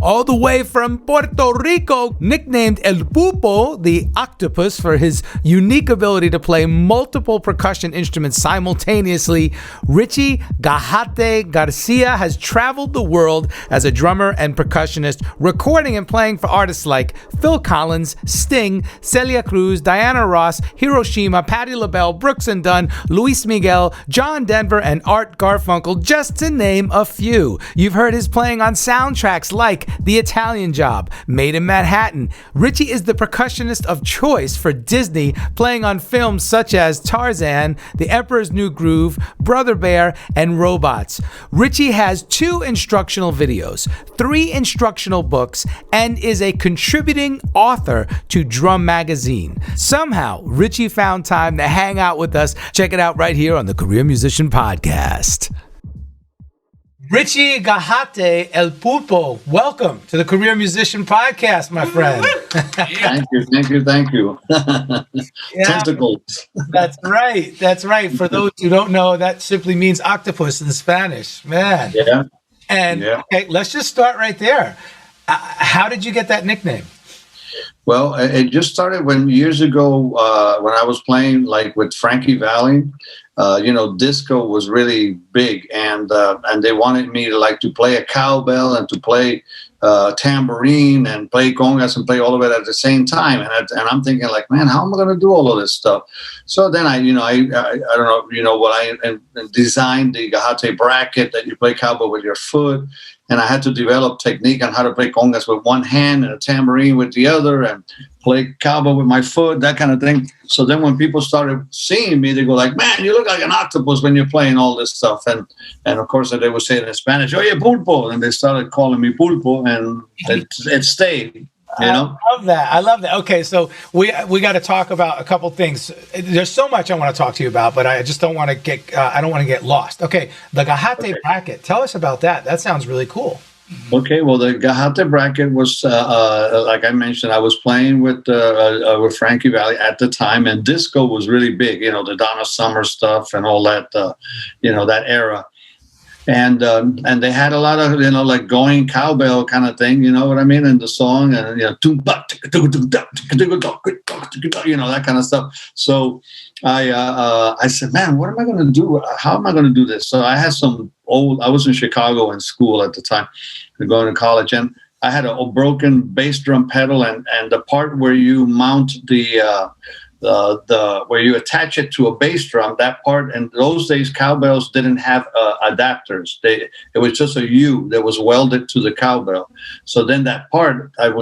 all the way from Puerto Rico, nicknamed El Pulpo, the Octopus, for his unique ability to play multiple percussion instruments simultaneously. Richie Gajate-Garcia has traveled the world as a drummer and percussionist, recording and playing for artists like Phil Collins, Sting, Celia Cruz, Diana Ross, Hiroshima, Patti LaBelle, Brooks and Dunn, Luis Miguel, John Denver, and Art Garfunkel, just to name a few. You've heard his playing on soundtracks like The Italian Job, Maid in Manhattan. Richie is the percussionist of choice for Disney, playing on films such as Tarzan, The Emperor's New Groove, Brother Bear, and Robots. Richie has 2 instructional videos, 3 instructional books, and is a contributing author to Drum Magazine. Somehow, Richie found time to hang out with us. Check it out right here on the Career Musician Podcast. Richie Gajate El Pulpo, welcome to the Career Musician Podcast, my friend. Thank you. Tentacles. That's right. For those who don't know, that simply means octopus in Spanish, man. Yeah. And okay, let's just start right there. How did you get that nickname? Well, it just started years ago when I was playing like with Frankie Valli. Disco was really big, and they wanted me to play a cowbell and to play tambourine and play congas and play all of it at the same time. And I'm thinking like, man, how am I going to do all of this stuff? So then I don't know, I designed the Gajate bracket that you play cowbell with your foot. And I had to develop technique on how to play congas with one hand and a tambourine with the other and play cowbell with my foot, that kind of thing. So then when people started seeing me, they go like, man, you look like an octopus when you're playing all this stuff. And of course, they would say it in Spanish, oye, Pulpo. And they started calling me Pulpo, and it stayed. I love that. Okay, so we got to talk about a couple things. There's so much I want to talk to you about, but I just don't want to get lost. Okay, the Gajate bracket. Tell us about that. That sounds really cool. Okay, well, the Gajate bracket was like I mentioned, I was playing with Frankie Valli at the time, and disco was really big. The Donna Summer stuff and all that. That era. And they had a lot of, like going cowbell kind of thing, you know what I mean, in the song, and, that kind of stuff. So I said, man, what am I going to do? How am I going to do this? So I had I was in Chicago in school at the time, going to college, and I had a broken bass drum pedal, and the part where you mount where you attach it to a bass drum, that part, in those days cowbells didn't have adapters. It was just a U that was welded to the cowbell. So then that part, I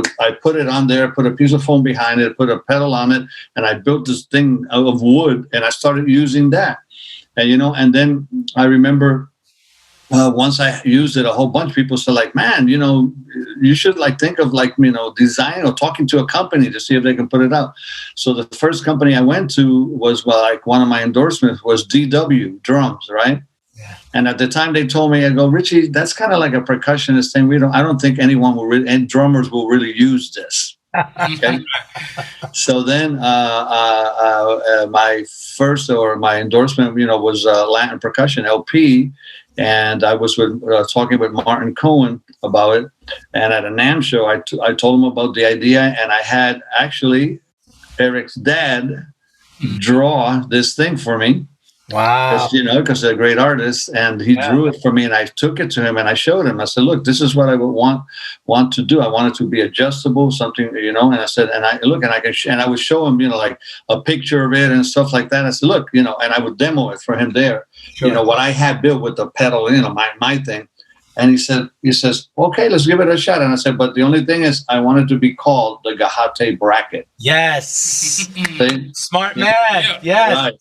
put it on there, put a piece of foam behind it, put a pedal on it, and I built this thing out of wood, and I started using that. And and then I remember once I used it, a whole bunch of people said like, man, you should think of design or talking to a company to see if they can put it out. So the first company I went to was one of my endorsements was DW drums, right? Yeah. And at the time they told me, I go, Richie, that's kind of like a percussionist thing. I don't think anyone will really, and drummers will really use this. Okay. So then my first my endorsement, was Latin Percussion LP. And I was talking with Martin Cohen about it. And at a NAMM show, I told him about the idea. And I had actually Eric's dad draw this thing for me. Wow. Because they're a great artist. And he drew it for me. And I took it to him and I showed him. I said, look, this is what I would want to do. I want it to be adjustable, something, and I said, and I would show him, like a picture of it and stuff like that. I said, look, and I would demo it for him there. Sure. What I had built with the pedal, my thing. And he says, okay, let's give it a shot. And I said, but the only thing is I want it to be called the Gajate bracket. Yes. Smart man. Yes. Right.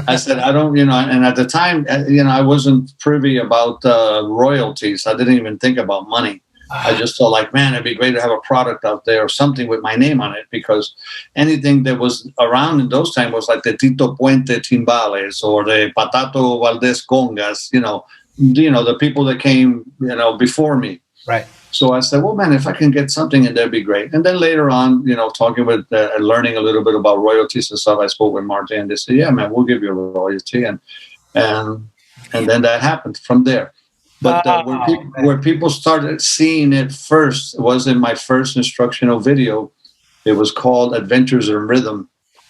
I said, I don't, and at the time, I wasn't privy about royalties. I didn't even think about money. I just thought like, man, it'd be great to have a product out there or something with my name on it, because anything that was around in those times was like the Tito Puente timbales or the Patato Valdez congas, the people that came, before me. Right. So I said, well, man, if I can get something in there, be great. And then later on, talking with, learning a little bit about royalties and stuff, I spoke with Martin, and they said, yeah, man, we'll give you a royalty. And then that happened from there. But Man. where people started seeing it first was in my first instructional video. It was called Adventures in Rhythm.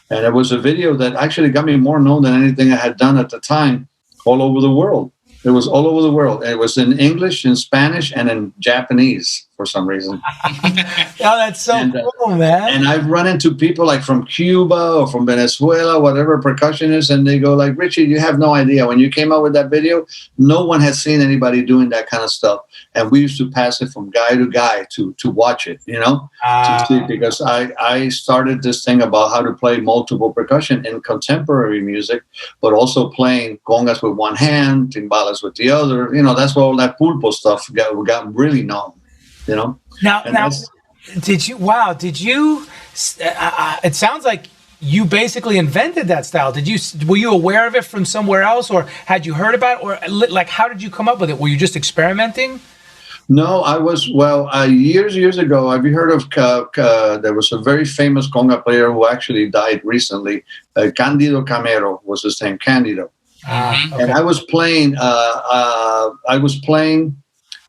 And it was a video that actually got me more known than anything I had done at the time all over the world. It was all over the world. And it was in English, in Spanish, and in Japanese for some reason. Oh, that's so cool, man. And I've run into people like from Cuba or from Venezuela, whatever, percussionists, and they go like, Richie, you have no idea. When you came out with that video, no one had seen anybody doing that kind of stuff. And we used to pass it from guy to guy to watch it, to see, because I started this thing about how to play multiple percussion in contemporary music, but also playing congas with one hand, timbales with the other. That's where all that Pulpo stuff got really known, Now, did you, it sounds like you basically invented that style. Were you aware of it from somewhere else, or had you heard about it, or like, how did you come up with it? Were you just experimenting? No, I was, years ago, have you heard of, there was a very famous conga player who actually died recently. Cándido Camero was his name, Cándido. Okay. And I was playing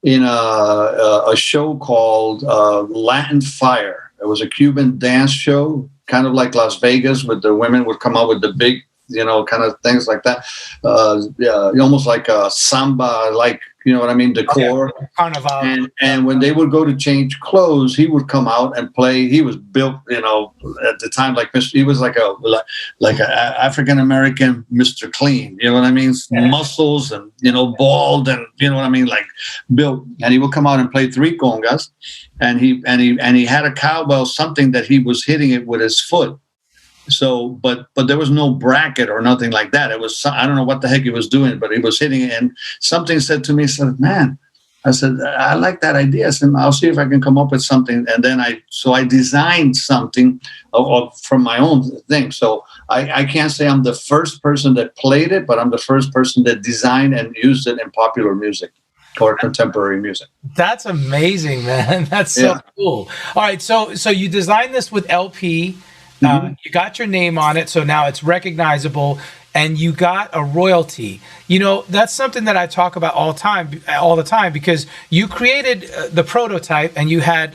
in a show called Latin Fire. It was a Cuban dance show, kind of like Las Vegas, with the women would come out with the big, kind of things like that. Almost like a samba, like, what I mean, decor. Okay. Carnival. And when they would go to change clothes, he would come out and play. He was built, at the time, like he was like a African American Mr. Clean. You know what I mean? Yeah. Muscles and bald and what I mean, like built. And he would come out and play 3 congas, and he had a cowbell, something that he was hitting it with his foot. So, but there was no bracket or nothing like that. It was, I don't know what the heck he was doing, but he was hitting it. And something said to me, man, I said, I like that idea. I said, I'll see if I can come up with something. And then I designed something from my own thing. So I can't say I'm the first person that played it, but I'm the first person that designed and used it in popular music or contemporary music. That's amazing, man. That's so cool. All right. So you designed this with LP. You got your name on it, so now it's recognizable, and you got a royalty. That's something that I talk about all the time, because you created the prototype, and you had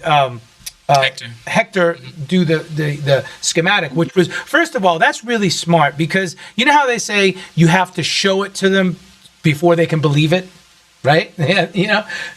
Hector do the schematic, which was, first of all, that's really smart, because you know how they say you have to show it to them before they can believe it, right?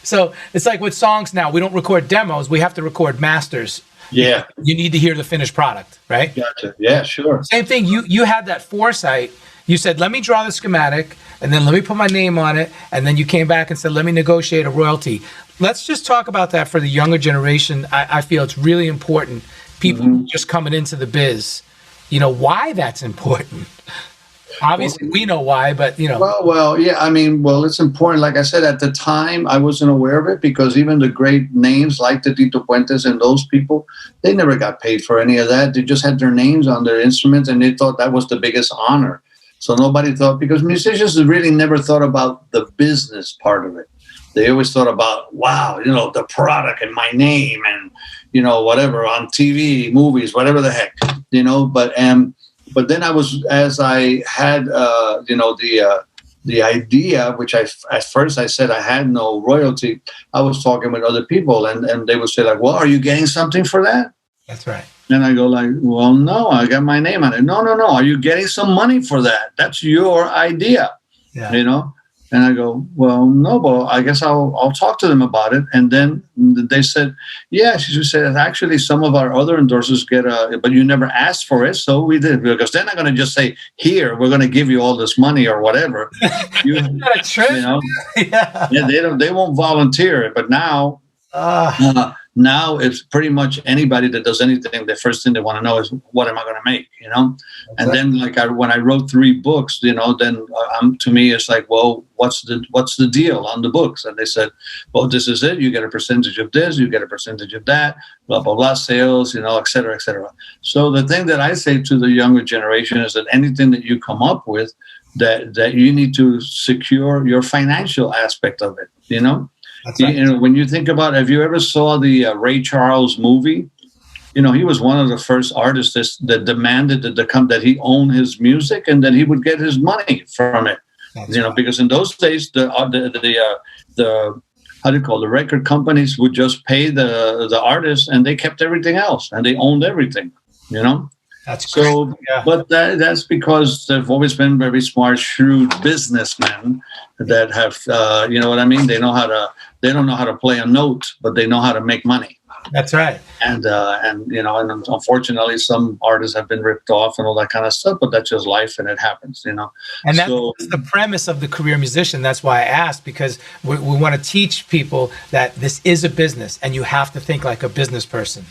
So it's like with songs now, we don't record demos, we have to record masters. Yeah. You need to hear the finished product, right? Gotcha. Yeah, sure. Same thing. You had that foresight. You said, let me draw the schematic, and then let me put my name on it. And then you came back and said, let me negotiate a royalty. Let's just talk about that for the younger generation. I feel it's really important. People just coming into the biz, why that's important. Obviously, we know why, but Well, yeah. I mean, it's important. Like I said, at the time, I wasn't aware of it, because even the great names like the Tito Puentes and those people, they never got paid for any of that. They just had their names on their instruments, and they thought that was the biggest honor. So nobody thought, because musicians really never thought about the business part of it. They always thought about, wow, the product and my name and whatever on TV, movies, whatever the heck, But then as I had, the idea, which at first I said I had no royalty, I was talking with other people, and they would say like, well, are you getting something for that? That's right. And I go like, well, no, I got my name on it. No. Are you getting some money for that? That's your idea, And I go, well, no, but I guess I'll talk to them about it. And then they said, yeah, she said, actually, some of our other endorsers but you never asked for it. So we did, because they're not going to just say, here, we're going to give you all this money or whatever. They won't volunteer. But now, now it's pretty much anybody that does anything, the first thing they want to know is, what am I going to make, And then when I wrote 3 books, then to me, it's like, well, what's the deal on the books? And they said, well, this is it. You get a percentage of this, you get a percentage of that, blah, blah, blah, sales, et cetera, et cetera. So the thing that I say to the younger generation is that anything that you come up with, that you need to secure your financial aspect of it, That's right. When you think about, have you ever saw the Ray Charles movie? He was one of the first artists that demanded that he own his music and that he would get his money from it. That's right. Because in those days, the how do you call it, the record companies would just pay the artists, and they kept everything else, and they owned everything, you know. That's So, great. Yeah. but that's because they've always been very smart, shrewd businessmen that have, you know what I mean? They don't know how to play a note, but they know how to make money. That's right. And you know, and unfortunately, some artists have been ripped off and all that kind of stuff. But that's just life, and it happens, you know. And that's the premise of the career musician. That's why I asked, because we want to teach people that this is a business, and you have to think like a business person.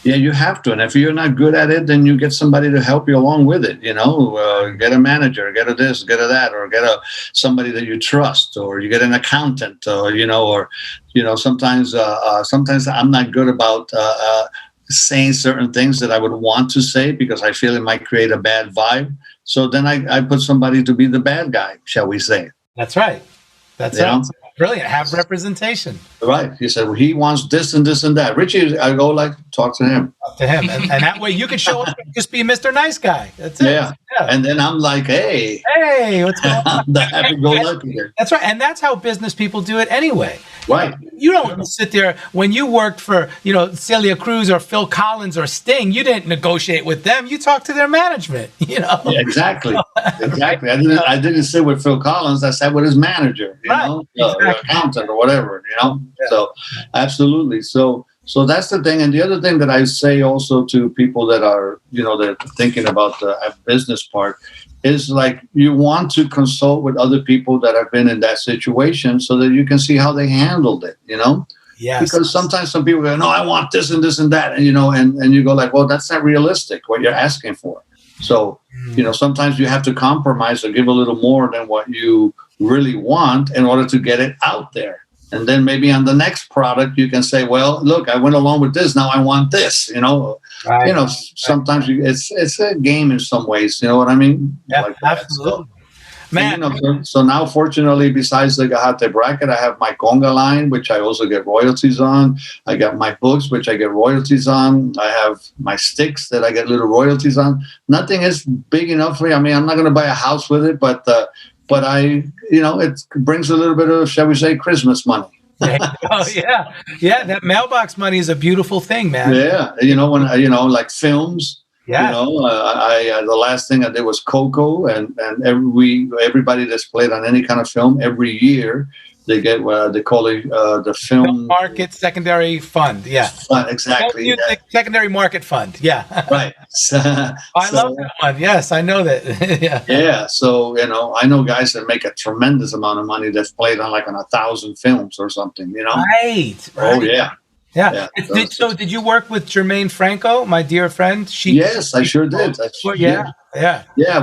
Yeah, you have to. And if you're not good at it, then you get somebody to help you along with it. You know, get a manager, get a this, get a that, or get somebody that you trust, or you get an accountant, or sometimes I'm not good about saying certain things that I would want to say because I feel it might create a bad vibe. So then I put somebody to be the bad guy, shall we say? That's right. That's right. Brilliant. Have representation. Right. He said, well, he wants this and this and that. Richie, I go talk to him. Talk to him. And that way you can show up and just be Mr. Nice Guy. That's it. Yeah. And then I'm like, hey, what's going on? I'm the happy-go-lucky there. That's right. And that's how business people do it anyway. Right. You don't sit there when you worked for, Celia Cruz or Phil Collins or Sting. You didn't negotiate with them. You talked to their management, Yeah, exactly. Exactly. I didn't sit with Phil Collins. I sat with his manager, exactly. Accountant or whatever, Yeah. So absolutely. So that's the thing. And the other thing that I say also to people that are, they're thinking about the business part is like you want to consult with other people that have been in that situation so that you can see how they handled it, Yes. Because sometimes some people go, no, I want this and this and that. And, and you go like, well, that's not realistic what you're asking for. So, sometimes you have to compromise or give a little more than what you really want in order to get it out there. And then maybe on the next product, you can say, well, look, I went along with this. Now I want this, Right. Sometimes it's a game in some ways. You know what I mean? Yeah, like absolutely. So, Man. So now, fortunately, besides the Gajate bracket, I have my conga line, which I also get royalties on. I got my books, which I get royalties on. I have my sticks that I get little royalties on. Nothing is big enough for me. I mean, I'm not going to buy a house with it, but I, it brings a little bit of, shall we say, Christmas money. Oh yeah, that mailbox money is a beautiful thing, man. Yeah, when like films. Yeah, the last thing I did was Coco, and everybody that's played on any kind of film every year they get what they call it the film market secondary fund. Yeah, exactly. Secondary market fund. Yeah, right. I love that one. Yes, I know that. Yeah. Yeah. So I know guys that make a tremendous amount of money that's played on 1,000 films or something. Right. Oh yeah. Yeah. Did you work with Jermaine Franco, my dear friend? Yes, I sure did. Yeah.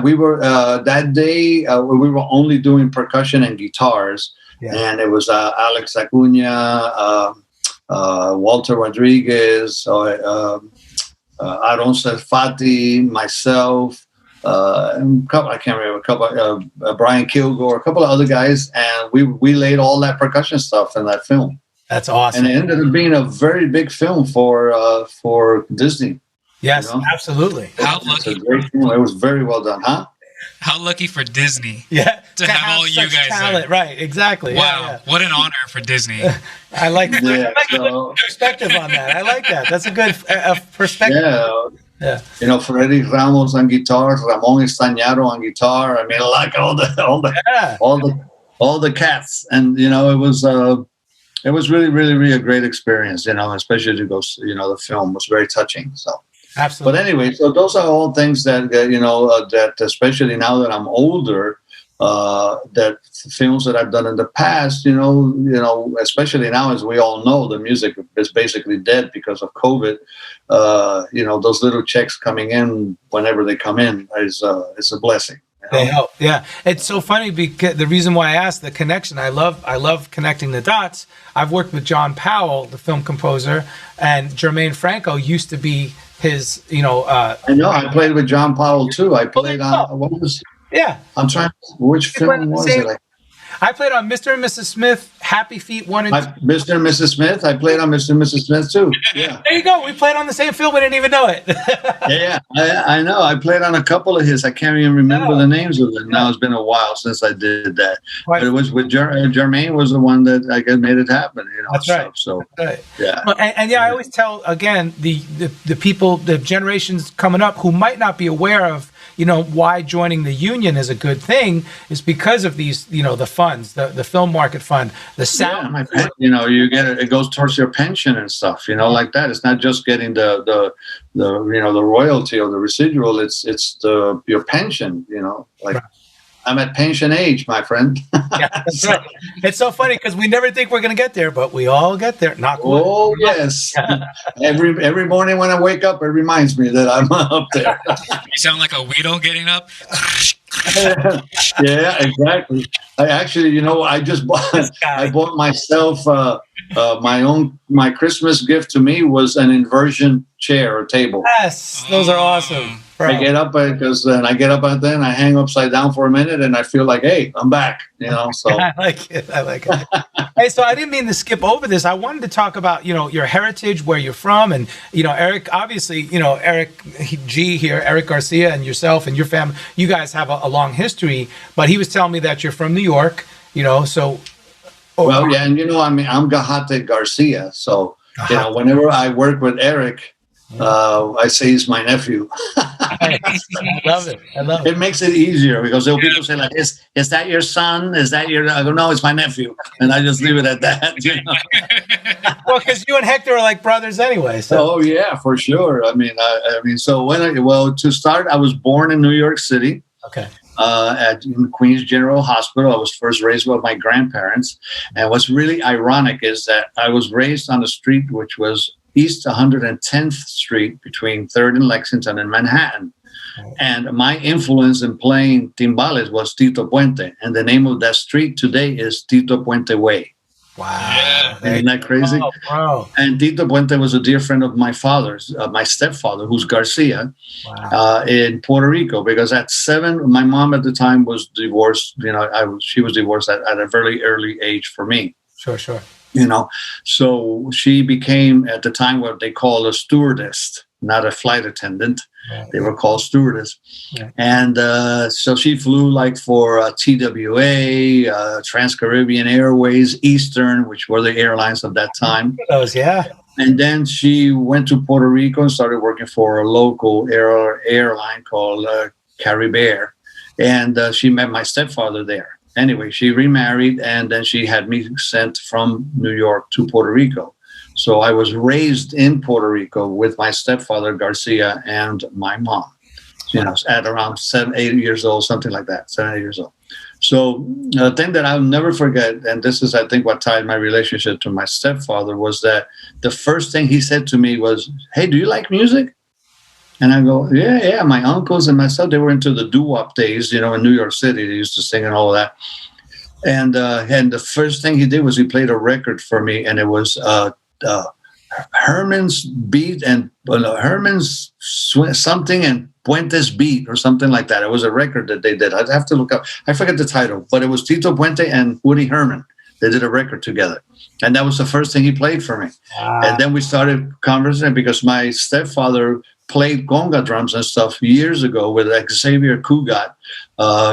We were that day. We were only doing percussion and guitars, and it was Alex Acuna, Walter Rodriguez, Aaron Serfati, myself. I can't remember a couple. Brian Kilgore, a couple of other guys, and we laid all that percussion stuff in that film. That's awesome. And it ended up being a very big film for Disney. Yes, absolutely. How lucky! It's a great film. It was very well done, huh? How lucky for Disney. Yeah, to have all you guys talent. There. Right, exactly. Wow, what an honor for Disney. I like that. I like a good perspective on that. I like that. That's a good perspective. Yeah. Freddy Ramos on guitar, Ramon Estañaro on guitar. I mean, like all the cats, and it was really, really, really a great experience, especially to go, the film was very touching. So, absolutely. But anyway, so those are all things that, that especially now that I'm older, that films that I've done in the past, especially now, as we all know, the music is basically dead because of COVID. Those little checks coming in whenever they come in is a blessing. They help. Yeah. It's so funny because the reason why I asked the connection, I love connecting the dots. I've worked with John Powell, the film composer, and Jermaine Franco used to be his, I know. I played with John Powell too. I played on, what was, yeah. I'm trying, which film was it? I played on Mr. and Mrs. Smith, Happy Feet 1 and 2. Mr. and Mrs. Smith. I played on Mr. and Mrs. Smith too. Yeah. There you go. We played on the same film. We didn't even know it. Yeah, I know. I played on a couple of his. I can't even remember the names of them. Now it's been a while since I did that. Right. But it was with Jermaine was the one that I guess made it happen. That's right. So That's right. yeah. Well, and I always tell again the people, the generations coming up who might not be aware of why joining the union is a good thing is because of these the funds, the film market fund, the sound. You get it goes towards your pension and stuff, like that. It's not just getting the royalty or the residual, it's your pension, like. Right. I'm at pension age, my friend. Yeah, that's right. It's so funny because we never think we're going to get there, but we all get there. Oh, yes. Every morning when I wake up, it reminds me that I'm up there. You sound like a Weedle getting up. Yeah, exactly. I actually, I bought myself my Christmas gift to me was an inversion chair or table. Yes, those are awesome. Bro. I get up because then I hang upside down for a minute and I feel like, hey, I'm back. So I like it. Hey, so I didn't mean to skip over this. I wanted to talk about your heritage, where you're from, and Eric. Obviously, Eric G here, Eric Garcia, and yourself and your family. You guys have a long history. But he was telling me that you're from New York. So. Well, yeah, and I'm Gajate-Garcia. So whenever I work with Eric. I say he's my nephew. I love it. It makes it easier because people say like, "Is that your son? Is that your?" I go, "No, it's my nephew," and I just leave it at that. Well, because you and Hector are like brothers anyway. So. Oh yeah, for sure. So to start, I was born in New York City. Okay. At Queens General Hospital. I was first raised by my grandparents, and what's really ironic is that I was raised on a street which was East 110th Street between 3rd and Lexington and Manhattan. And my influence in playing timbales was Tito Puente. And the name of that street today is Tito Puente Way. Wow. Isn't that crazy? Oh, wow. And Tito Puente was a dear friend of my father's, my stepfather, who's Garcia, in Puerto Rico. Because at 7, my mom at the time was divorced. She was divorced at a very early age for me. Sure. So she became at the time what they call a stewardess, not a flight attendant. Right. They were called stewardess. Yeah. And so she flew like for TWA, Trans-Caribbean Airways, Eastern, which were the airlines of that time. Those, yeah. And then she went to Puerto Rico and started working for a local airline called Caribair. And she met my stepfather there. Anyway, she remarried, and then she had me sent from New York to Puerto Rico. So I was raised in Puerto Rico with my stepfather, Garcia, and my mom, at around 7, 8 years old, something like that, 7, 8 years old. So the thing that I'll never forget, and this is, I think, what tied my relationship to my stepfather, was that the first thing he said to me was, "Hey, do you like music?" And I go, yeah. My uncles and myself, they were into the doo-wop days, in New York City. They used to sing and all of that. And the first thing he did was he played a record for me, and it was Herman's Beat and Herman's something and Puente's Beat or something like that. It was a record that they did. I'd have to look up. I forget the title, but it was Tito Puente and Woody Herman. They did a record together. And that was the first thing he played for me. And then we started conversing because my stepfather played conga drums and stuff years ago with Xavier Cugat,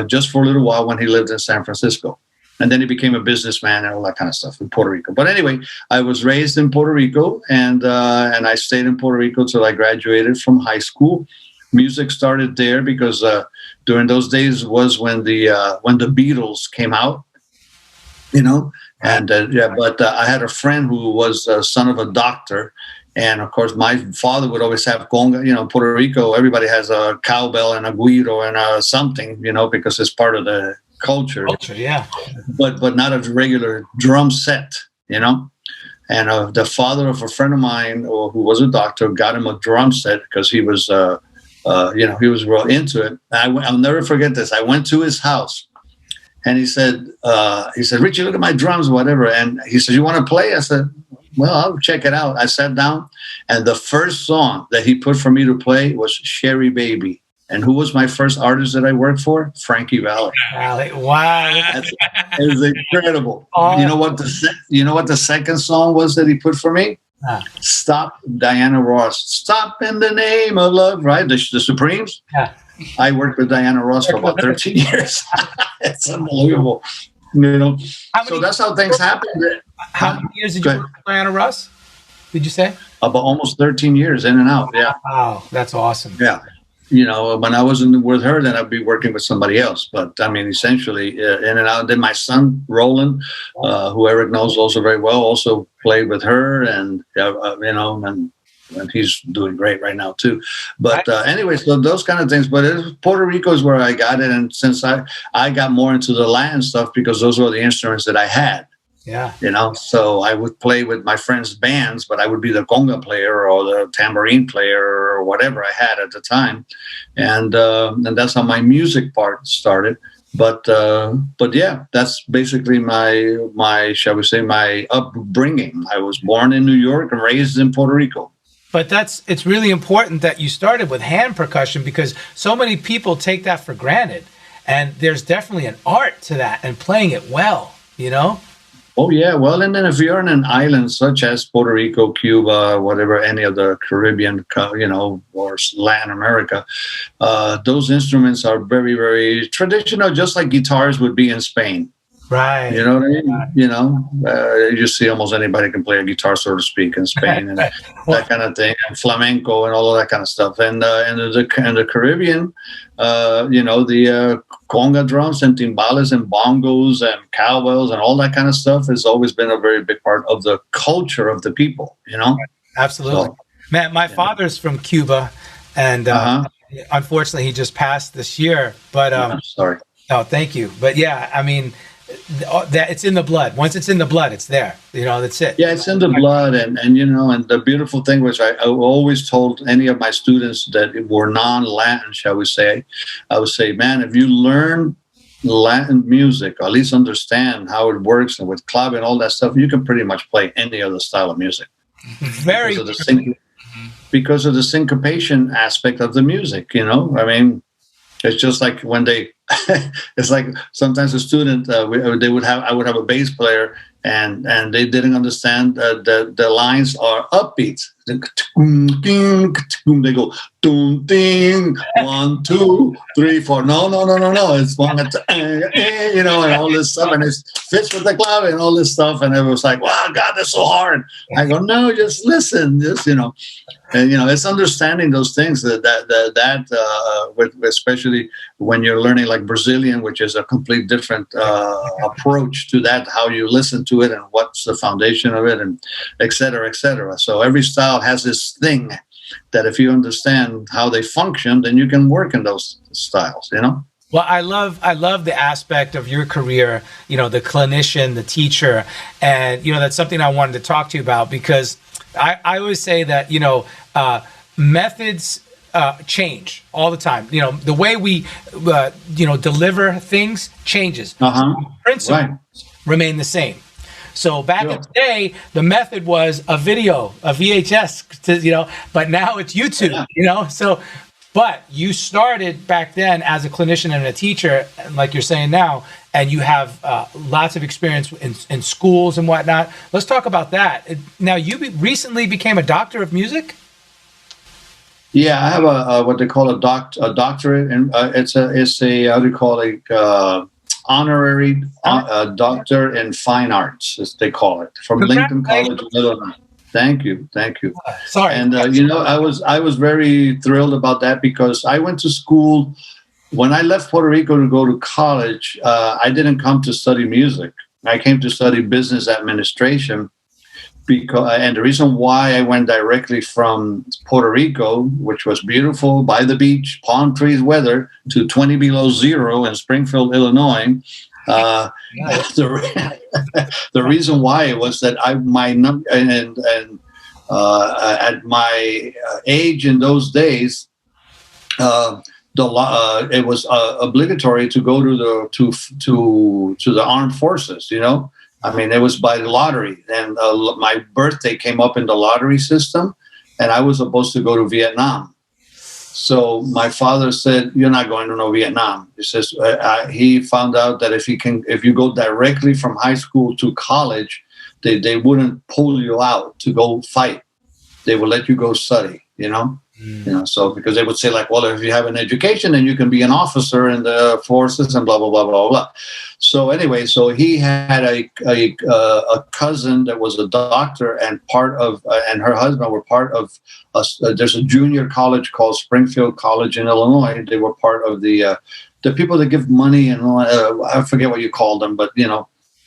just for a little while when he lived in San Francisco. And then he became a businessman and all that kind of stuff in Puerto Rico. But anyway, I was raised in Puerto Rico, and I stayed in Puerto Rico till I graduated from high school. Music started there because during those days was when the Beatles came out, But I had a friend who was a son of a doctor. And of course, my father would always have conga. Puerto Rico, everybody has a cowbell and a guiro and a something, because it's part of the culture. Yeah. But not a regular drum set, And the father of a friend of mine who was a doctor got him a drum set because he was, he was real into it. I'll never forget this. I went to his house. And he said, "Richie, look at my drums, whatever." And he said, "You want to play?" I said, "Well, I'll check it out." I sat down, and the first song that he put for me to play was "Sherry Baby." And who was my first artist that I worked for? Frankie Valli. Wow. It was incredible. You know what the second song was that he put for me? Stop, Diana Ross. Stop in the name of love, right? The Supremes. Yeah. I worked with Diana Ross for about 13 years. It's unbelievable. You know, so that's how things happen. How many years did you work with Diana Ross? Did you say? About almost 13 years in and out. Yeah. Wow, that's awesome. Yeah. You know, when I wasn't with her, then I'd be working with somebody else. But I mean, essentially in and out. Then my son, Roland, who Eric knows also very well, also played with her. And, you know, and he's doing great right now, too. But anyway, so those kind of things. But Puerto Rico is where I got it. And since I got more into the Latin stuff because those were the instruments that I had. Yeah. You know, so I would play with my friends' bands, but I would be the conga player or the tambourine player or whatever I had at the time. And that's how my music part started. But yeah, that's basically my shall we say, my upbringing. I was born in New York and raised in Puerto Rico. But it's really important that you started with hand percussion because so many people take that for granted. And there's definitely an art to that and playing it well, you know? Oh, yeah. Well, and then if you're in an island such as Puerto Rico, Cuba, whatever, any of the Caribbean, you know, or Latin America, those instruments are very, very traditional, just like guitars would be in Spain. Right. You know what I mean? You know, you see almost anybody can play a guitar, so to speak, in Spain and that kind of thing, and flamenco and all of that kind of stuff. And in the Caribbean, you know, the conga drums and timbales and bongos and cowbells and all that kind of stuff has always been a very big part of the culture of the people, you know? Absolutely. So, man, my father's from Cuba, and unfortunately, he just passed this year. But sorry. Oh, thank you. But yeah, I mean, that it's in the blood. Once it's in the blood, it's there. You know, that's it. Yeah, it's in the blood, and you know, and the beautiful thing was I always told any of my students that were non-Latin, shall we say, I would say, man, if you learn Latin music, or at least understand how it works, and with club and all that stuff, you can pretty much play any other style of music. Very because of the syncopation aspect of the music. You know, I mean. It's just like when it's like sometimes a student, I would have a bass player and they didn't understand that the lines are upbeats. They go, ding, ding, 1, 2, 3, 4. No. It's one, you know, and all this stuff. And it fits with the club and all this stuff. And it was like, wow, God, that's so hard. I go, no, just listen, just, you know. And, you know, it's understanding those things with especially when you're learning like Brazilian, which is a complete different approach to that, how you listen to it and what's the foundation of it and et cetera, et cetera. So every style has this thing that if you understand how they function, then you can work in those styles, you know? Well, I love the aspect of your career, you know, the clinician, the teacher, and, you know, that's something I wanted to talk to you about because I always say that, you know, methods change all the time. You know, the way we, you know, deliver things changes. Principles remain the same. So back in the day, the method was a video, a VHS, you know, but now it's YouTube, you know, so. But you started back then as a clinician and a teacher, like you're saying now, and you have lots of experience in schools and whatnot. Let's talk about that. Now, you recently became a doctor of music? Yeah, I have a what they call a doctorate, and it's a how do you call it? Honorary doctor in fine arts, as they call it, from Lincoln College, Illinois. Thank you. Sorry. And you know, I was very thrilled about that because I went to school. When I left Puerto Rico to go to college, I didn't come to study music. I came to study business administration. And the reason why I went directly from Puerto Rico, which was beautiful by the beach, palm trees weather, to 20 below zero in Springfield, Illinois. The reason why was that at my age in those days, it was obligatory to go to the armed forces. You know, I mean, it was by lottery, and my birthday came up in the lottery system, and I was supposed to go to Vietnam. So my father said, "You're not going to know Vietnam." He says he found out that if you go directly from high school to college, they wouldn't pull you out to go fight. They will let you go study. So because they would say like, well, if you have an education, then you can be an officer in the forces and blah blah blah blah blah. So anyway, so he had a cousin that was a doctor, and and her husband were part of. There's a junior college called Springfield College in Illinois. They were part of the people that give money and I forget what you call them, but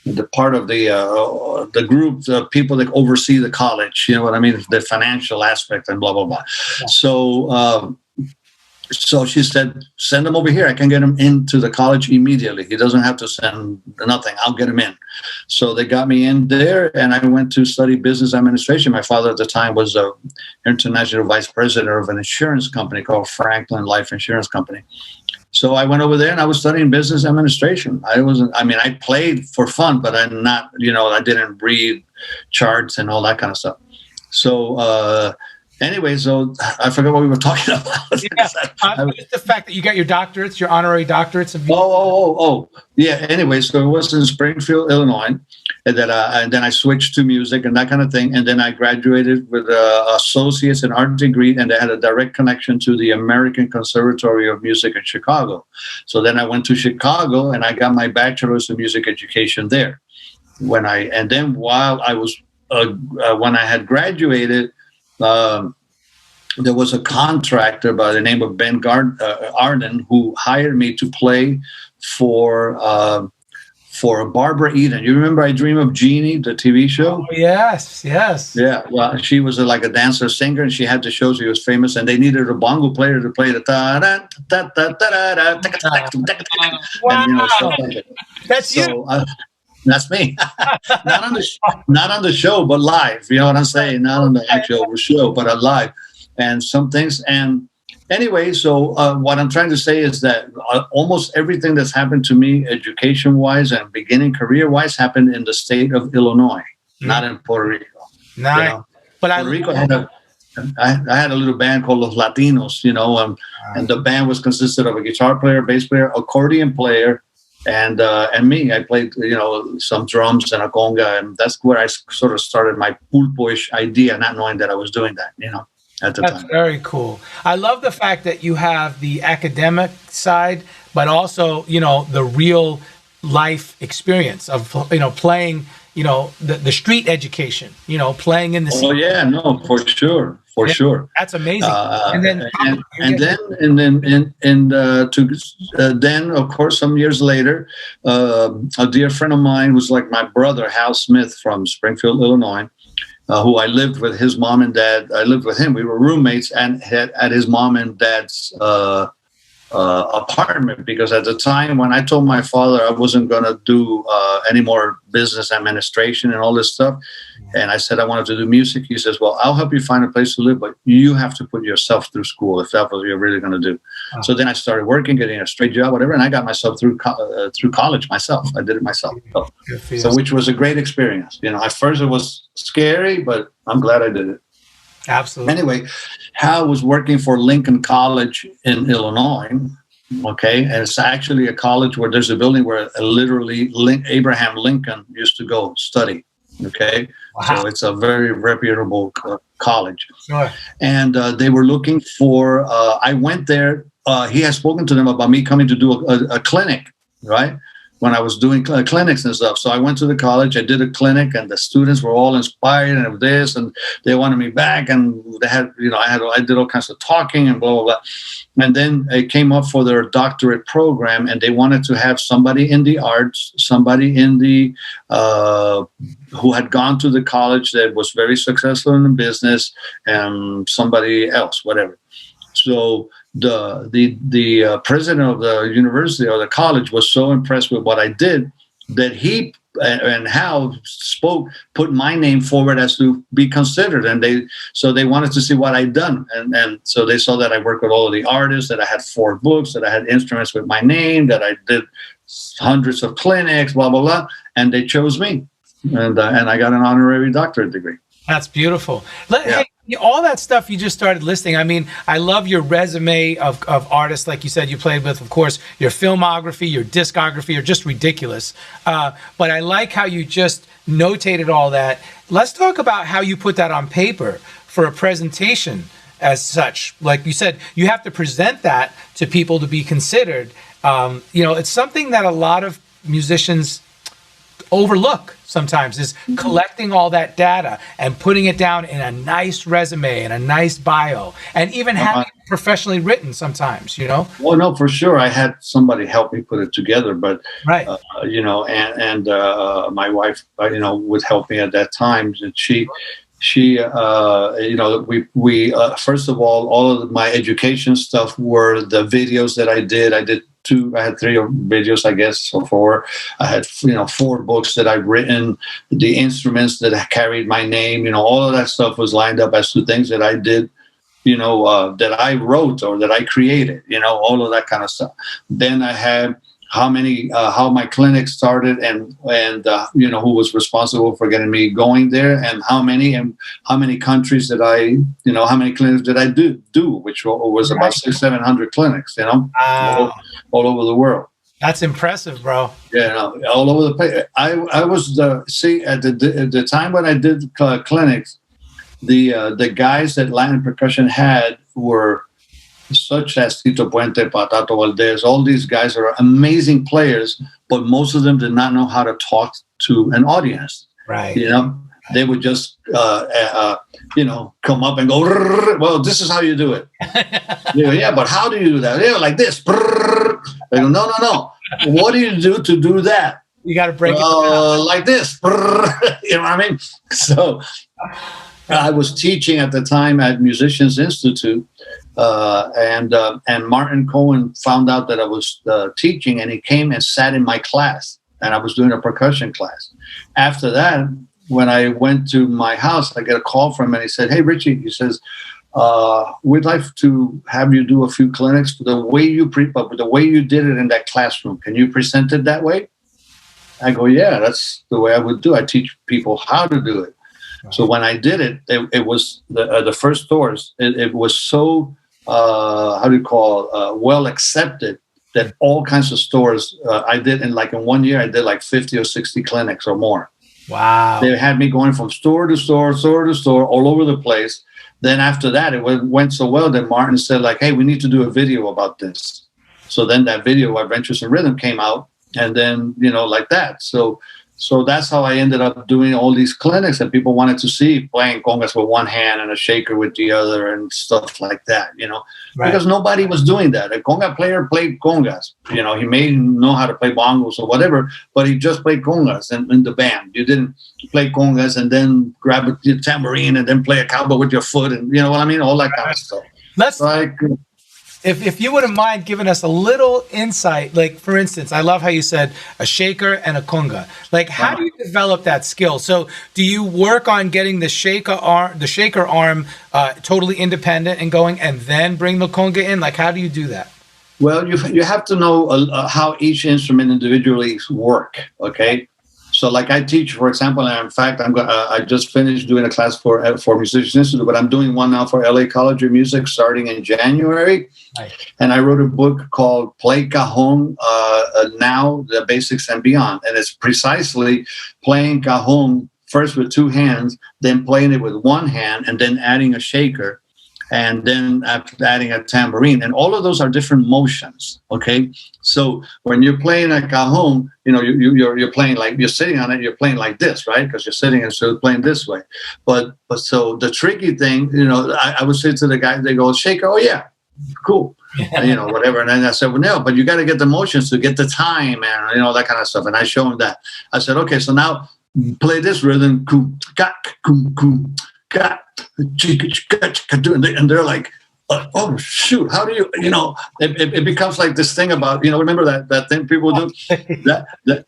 the part of the group, the people that oversee the college, you know what I mean, the financial aspect and blah blah blah. Yeah. So she said, "Send him over here. I can get him into the college immediately. He doesn't have to send nothing. I'll get him in." So they got me in there, and I went to study business administration. My father at the time was an international vice president of an insurance company called Franklin Life Insurance Company. So I went over there and I was studying business administration. I played for fun, but I didn't read charts and all that kind of stuff. So anyway, so I forgot what we were talking about. It's the fact that you got your doctorates, your honorary doctorates. Yeah. Anyway, so it was in Springfield, Illinois, and then I switched to music and that kind of thing. And then I graduated with an associate's in art degree, and I had a direct connection to the American Conservatory of Music in Chicago. So then I went to Chicago and I got my bachelor's in music education there. When I had graduated, there was a contractor by the name of Ben Arden who hired me to play for Barbara Eden. You remember I Dream of Jeannie, the TV show? Oh, yes. Yeah, well, she was like a dancer singer, and she had the show. She was famous, and they needed a bongo player to play the ta da da da da da da. Wow, stuff like that. That's you. That's me. Not on the show, but live. You know what I'm saying? Not on the actual show, but live. And some things. And anyway, so what I'm trying to say is that almost everything that's happened to me, education-wise and beginning career-wise, happened in the state of Illinois, not in Puerto Rico. Nice. But Puerto Rico I had a little band called Los Latinos, and the band consisted of a guitar player, bass player, accordion player, and me. I played, some drums and a conga, and that's where I sort of started my Pulpo-ish idea, not knowing that I was doing that, at the time. That's very cool. I love the fact that you have the academic side, but also, the real life experience of, playing, the street education, playing in the city. Oh yeah, no, for sure. For sure, that's amazing. Then, of course, some years later, a dear friend of mine who's like my brother, Hal Smith from Springfield, Illinois, who I lived with his mom and dad. I lived with him. We were roommates and at his mom and dad's apartment, because at the time when I told my father I wasn't going to do any more business administration and all this stuff, and I said I wanted to do music, he says, "Well, I'll help you find a place to live, but you have to put yourself through school if that's what you're really going to do." Oh. So then I started working, getting a straight job, whatever, and I got myself through college myself. I did it myself, so which was a great experience. At first it was scary, but I'm glad I did it. Absolutely. Anyway, Hal was working for Lincoln College in Illinois. Okay, and it's actually a college where there's a building where literally Abraham Lincoln used to go study. Okay, wow. So it's a very reputable college. Sure. And they were looking for. I went there. He had spoken to them about me coming to do a clinic, right? When I was doing clinics and stuff. So I went to the college, I did a clinic, and the students were all inspired and of this, and they wanted me back, and they had, I did all kinds of talking and blah, blah, blah. And then it came up for their doctorate program, and they wanted to have somebody in the arts, somebody in the, who had gone to the college that was very successful in business, and somebody else, whatever. So the president of the university or the college was so impressed with what I did that he and Hal put my name forward as to be considered, and they wanted to see what I'd done, and so they saw that I worked with all of the artists, that I had 4 books, that I had instruments with my name, that I did hundreds of clinics, blah blah blah, and they chose me, and I got an honorary doctorate degree. That's beautiful. Yeah. Hey, all that stuff you just started listing. I mean, I love your resume of artists, like you said, you played with. Of course, your filmography, your discography are just ridiculous. But I like how you just notated all that. Let's talk about how you put that on paper for a presentation as such. Like you said, you have to present that to people to be considered. It's something that a lot of musicians overlook sometimes, is collecting all that data and putting it down in a nice resume and a nice bio, and even having it professionally written sometimes, Well, no, for sure. I had somebody help me put it together, but, right. And my wife, would help me at that time. And she we first of all of my education stuff were the videos that I did. I had 3 videos, I guess, or 4. I had, 4 books that I've written, the instruments that carried my name, all of that stuff was lined up as to things that I did, that I wrote or that I created, all of that kind of stuff. Then I had how my clinic started and who was responsible for getting me going there, and how many countries did I, how many clinics did I do, which was about 600-700 clinics, Wow. all over the world. That's impressive, bro. Yeah, all over the place. I was at the time when I did clinics, the guys that Latin percussion had were such as Tito Puente, Patato Valdez. All these guys are amazing players, but most of them did not know how to talk to an audience. Right. They would just, come up and go, well, this is how you do it. Yeah, but how do you do that? Yeah, like this. They go, no. What do you do to do that? You got to break it down. Like this. You know what I mean? So I was teaching at the time at Musicians Institute, and Martin Cohen found out that I was teaching, and he came and sat in my class, and I was doing a percussion class. After that, when I went to my house, I get a call from him, and he said, "Hey, Richie," he says, "we'd like to have you do a few clinics, but the way you did it in that classroom, can you present it that way?" I go, "Yeah, that's the way I would do. I teach people how to do it." So when I did it, it was the first tours. It was so well accepted that all kinds of stores I did in 1 year. I did 50 or 60 clinics or more. Wow! They had me going from store to store, all over the place. Then after that, it went so well that Martin said, "Hey, we need to do a video about this." So then that video, Adventures in Rhythm, came out, and then like that. So that's how I ended up doing all these clinics, and people wanted to see playing congas with one hand and a shaker with the other and stuff like that, Right. Because nobody was doing that. A conga player played congas. He may know how to play bongos or whatever, but he just played congas in the band. You didn't play congas and then grab a tambourine and then play a cowbell with your foot, and you know what I mean? All that kind of stuff. If you wouldn't mind giving us a little insight, for instance, I love how you said a shaker and a conga. How do you develop that skill? So do you work on getting the shaker arm totally independent and going, and then bring the conga in? How do you do that? Well, you have to know how each instrument individually work. Okay. So I teach, for example, and in fact, I just finished doing a class for Musicians Institute, but I'm doing one now for LA College of Music starting in January. Right. And I wrote a book called Play Cajon Now, the Basics and Beyond. And it's precisely playing cajon first with 2 hands, then playing it with 1 hand, and then adding a shaker, and then adding a tambourine. And all of those are different motions, okay? So when you're playing a cajon, you're playing you're sitting on it, you're playing like this, right? Because you're sitting and so playing this way. But so the tricky thing, I would say to the guy, they go, shaker, oh yeah, cool. Whatever. And then I said, well, no, but you got to get the motions to get the time and, that kind of stuff. And I show him that. I said, okay, so now play this rhythm. And they're like, oh, shoot, how do you, it becomes like this thing about, remember that thing people do?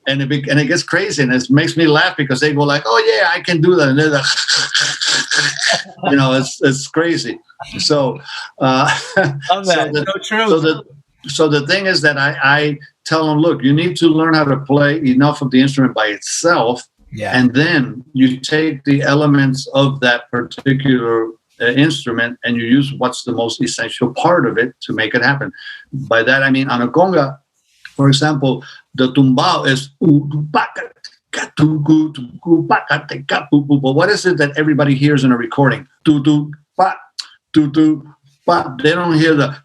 And it gets crazy, and it makes me laugh because they go oh, yeah, I can do that. And they're it's crazy. So, Love that. So true. So the thing is that I tell them, look, you need to learn how to play enough of the instrument by itself. Yeah. And then you take the elements of that particular instrument and you use what's the most essential part of it to make it happen. By that I mean on a conga, for example, the tumbao is but what is it that everybody hears in a recording? They don't hear the,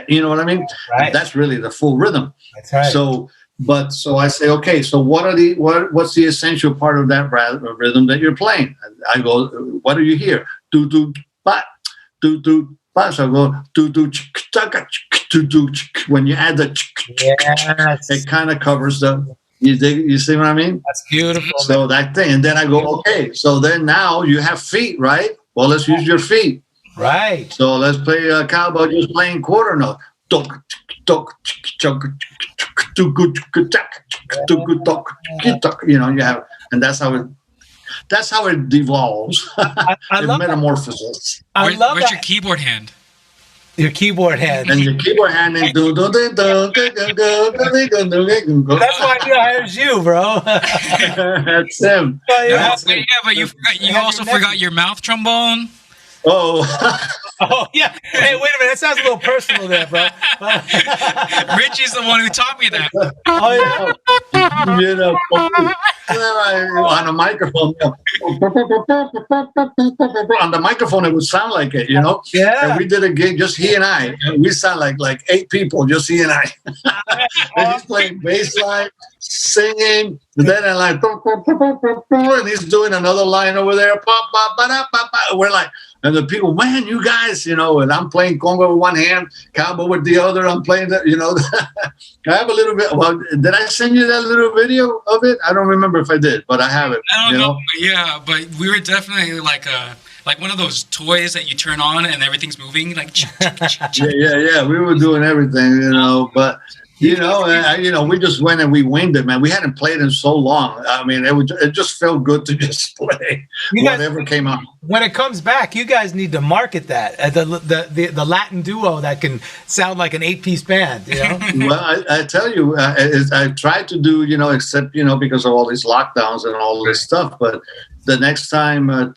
you know what I mean? Right. That's really the full rhythm. That's right. So I say, okay, so what's the essential part of that rhythm that you're playing? I go, what do you hear? Do do ba do do ba. So I go do do do do. When you add the, it kind of covers the. You see what I mean? That's beautiful. So that thing, and then I go, okay, so then now you have feet, right? Well, let's use your feet. Right. So let's play a cowboy just playing quarter note. You know, you have, and that's how it devolves. I love metamorphosis. I love Where's that. your keyboard hand? Your keyboard hand. And your keyboard hand is That's why I hired you, bro. That's him. But you also forgot your mouth trombone. Oh. Oh, yeah. Hey, wait a minute. That sounds a little personal there, bro. Richie's the one who taught me that. Oh, yeah. You know, on a microphone. On the microphone, it would sound like it, you know? Yeah. And we did a gig, just he and I. And we sound like 8 people, just he and I. And he's playing bass line, singing. And then I'm like, and he's doing another line over there. We're like, and the people, man, you guys, you know, and I'm playing conga with one hand, cowboy with the other. I'm playing that, you know. I have a little bit. Well, did I send you that little video of it? I don't remember if I did, but I have it. I don't know. Yeah, but we were definitely like one of those toys that you turn on and everything's moving. Like, yeah. We were doing everything, you know, but. You know, we just went and we winged it, man. We hadn't played in so long. I mean, it just felt good to just play whatever came out. When it comes back, you guys need to market that the Latin duo that can sound like an 8-piece band. You know. Well, I tell you, I tried to do, you know, except because of all these lockdowns and all this stuff, but. The next time I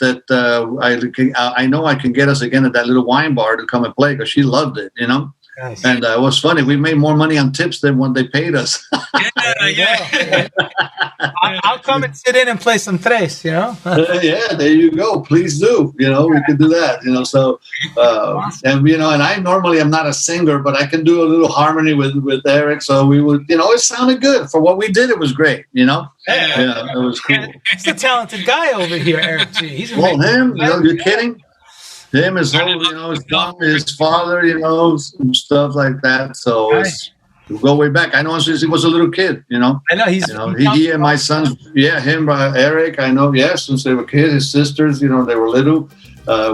know I can get us again at that little wine bar to come and play because she loved it, you know. Nice. And it was funny. We made more money on tips than when they paid us. Yeah. I'll come and sit in and play some tres, you know. Yeah, there you go. Please do. You know, we could do that. You know, so and and I normally am not a singer, but I can do a little harmony with Eric. So we would, it sounded good for what we did. It was great. You know. Yeah, it was cool. He's a talented guy over here, Eric G. He's him. You're kidding. Him, his whole, his father, stuff like that. So we go way back. I know since he was a little kid, I know he and my sons, him, Eric, I know, since they were kids, his sisters, they were little,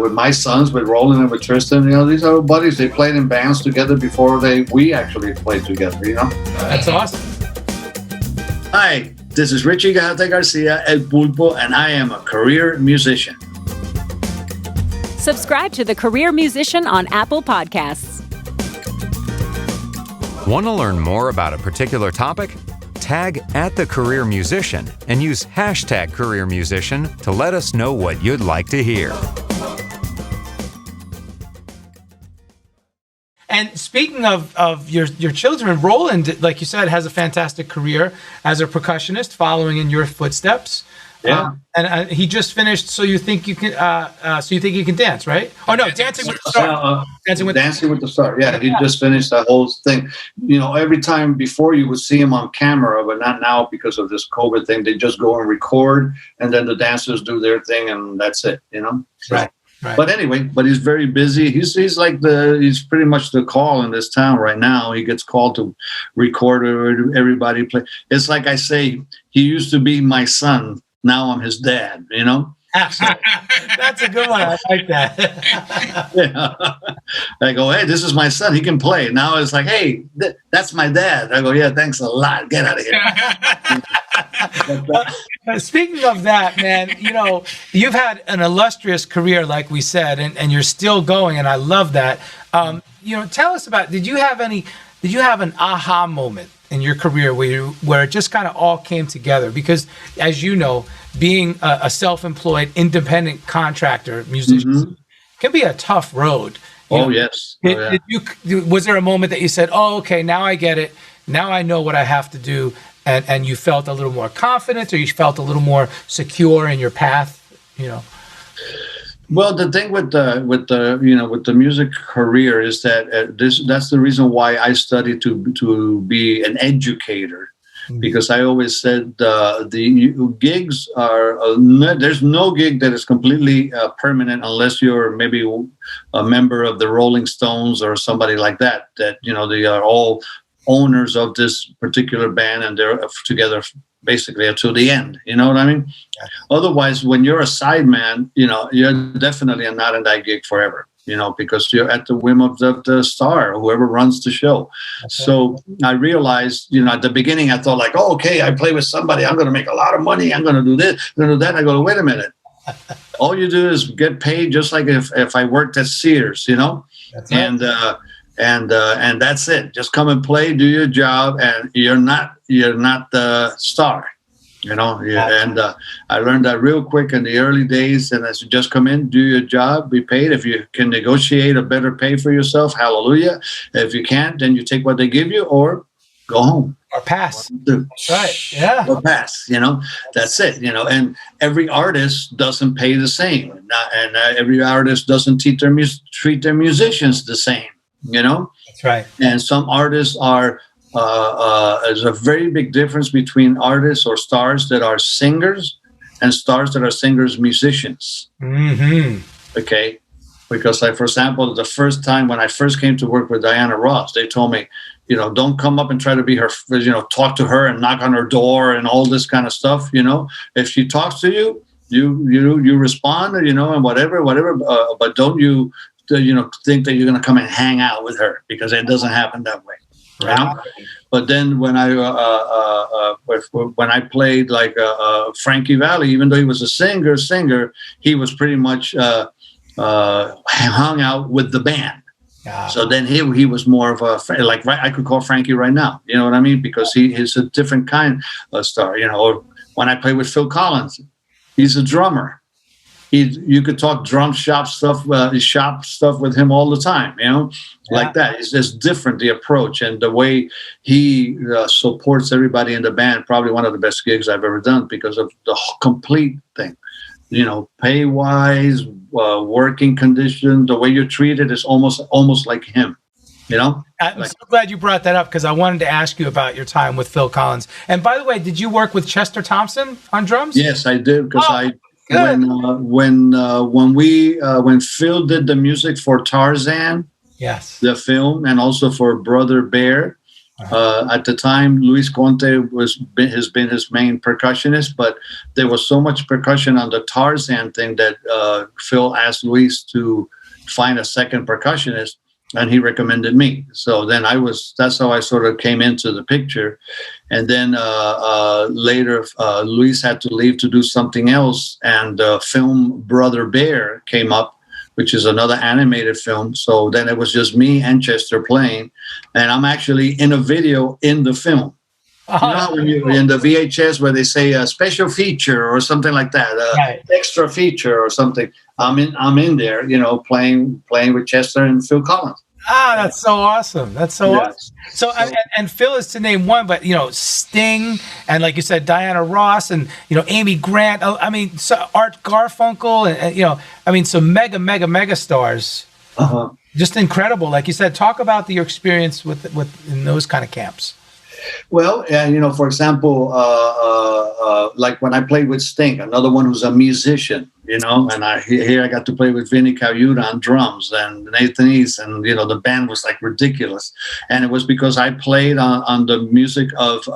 with my sons, with Roland and with Tristan, these are buddies. They played in bands together before we actually played together, That's awesome. Hi, this is Richie Gajate-Garcia, El Pulpo, and I am a career musician. Subscribe to The Career Musician on Apple Podcasts. Want to learn more about a particular topic? Tag @TheCareerMusician and use #CareerMusician to let us know what you'd like to hear. And speaking of your children, Roland, like you said, has a fantastic career as a percussionist, following in your footsteps. Yeah, and he just finished. So you think you can? So you think you can dance, right? Oh no, Dancing with the Stars. Dancing with the Stars. Yeah, he just finished that whole thing. Every time before you would see him on camera, but not now because of this COVID thing. They just go and record, and then the dancers do their thing, and that's it. Right. But anyway, he's very busy. He's pretty much the call in this town right now. He gets called to record everybody play. It's like I say, he used to be my son. Now I'm his dad, That's a good one. I like that. I go, hey, this is my son. He can play. Now it's like, hey, that's my dad. I go, yeah, thanks a lot. Get out of here. Speaking of that, man, you've had an illustrious career, like we said, and you're still going, and I love that. Tell us about. Did you have an aha moment in your career where it just kind of all came together? Because, as you know, being a self-employed, independent contractor musician can be a tough road. Yes. Was there a moment that you said, "Oh, okay, now I get it. Now I know what I have to do," and you felt a little more confident, or you felt a little more secure in your path? Well, the thing with the music career is that that's the reason why I studied to be an educator, because I always said the gigs are there's no gig that is completely permanent unless you're maybe a member of the Rolling Stones or somebody like that. That they are all owners of this particular band and they're together basically until the end. You know what I mean? Yeah. Otherwise, when you're a sideman, you're definitely not in that gig forever, because you're at the whim of the star, whoever runs the show. Okay. So I realized, at the beginning, I thought like, oh, okay, I play with somebody, I'm going to make a lot of money, I'm going to do this, I'm going to do that. I go, wait a minute. All you do is get paid just like if I worked at Sears, That's right. And that's it. Just come and play, do your job, and you're not the star, And I learned that real quick in the early days. And I said, just come in, do your job, be paid. If you can negotiate a better pay for yourself, hallelujah. If you can't, then you take what they give you or go home. Or pass. That's right. Yeah. Or pass. That's it. And every artist doesn't pay the same, and every artist doesn't treat their musicians the same. That's right. And some artists are there's a very big difference between artists or stars that are singers and stars that are singers musicians. Okay, because for example, the first time when I first came to work with Diana Ross, they told me, don't come up and try to be her, talk to her and knock on her door and all this kind of stuff. If she talks to you, you respond, and whatever, but don't you think that you're going to come and hang out with her, because it doesn't happen that way. Right? But then when I played like Frankie Valli, even though he was a singer, he was pretty much hung out with the band. So then he was more of a, like, I could call Frankie right now. You know what I mean? Because he's a different kind of star. Or when I played with Phil Collins, he's a drummer. You could talk drum shop stuff with him all the time, like that. It's just different, the approach and the way he supports everybody in the band. Probably one of the best gigs I've ever done because of the complete thing, pay wise, working condition, the way you're treated is almost like him. I'm so glad you brought that up, because I wanted to ask you about your time with Phil Collins. And by the way, did you work with Chester Thompson on drums? Yes, I did, because when Phil did the music for Tarzan, yes, the film, and also for Brother Bear, at the time Luis Conte has been his main percussionist, but there was so much percussion on the Tarzan thing that Phil asked Luis to find a second percussionist, and he recommended me. So then that's how I sort of came into the picture. And then later, Luis had to leave to do something else, and the film Brother Bear came up, which is another animated film. So then it was just me and Chester playing, and I'm actually in a video in the film. When you're in the VHS where they say a special feature or something like that, extra feature or something. I'm in there, playing with Chester and Phil Collins. That's so awesome. That's so awesome. So, and Phil is to name one, but Sting, and like you said, Diana Ross, and Amy Grant. So Art Garfunkel, and some mega stars. Just incredible. Like you said, talk about your experience with in those kind of camps. Well, for example, like when I played with Sting, another one who's a musician, and I got to play with Vinny Cayuta on drums and Nathan East, and the band was like ridiculous, and it was because I played on the music of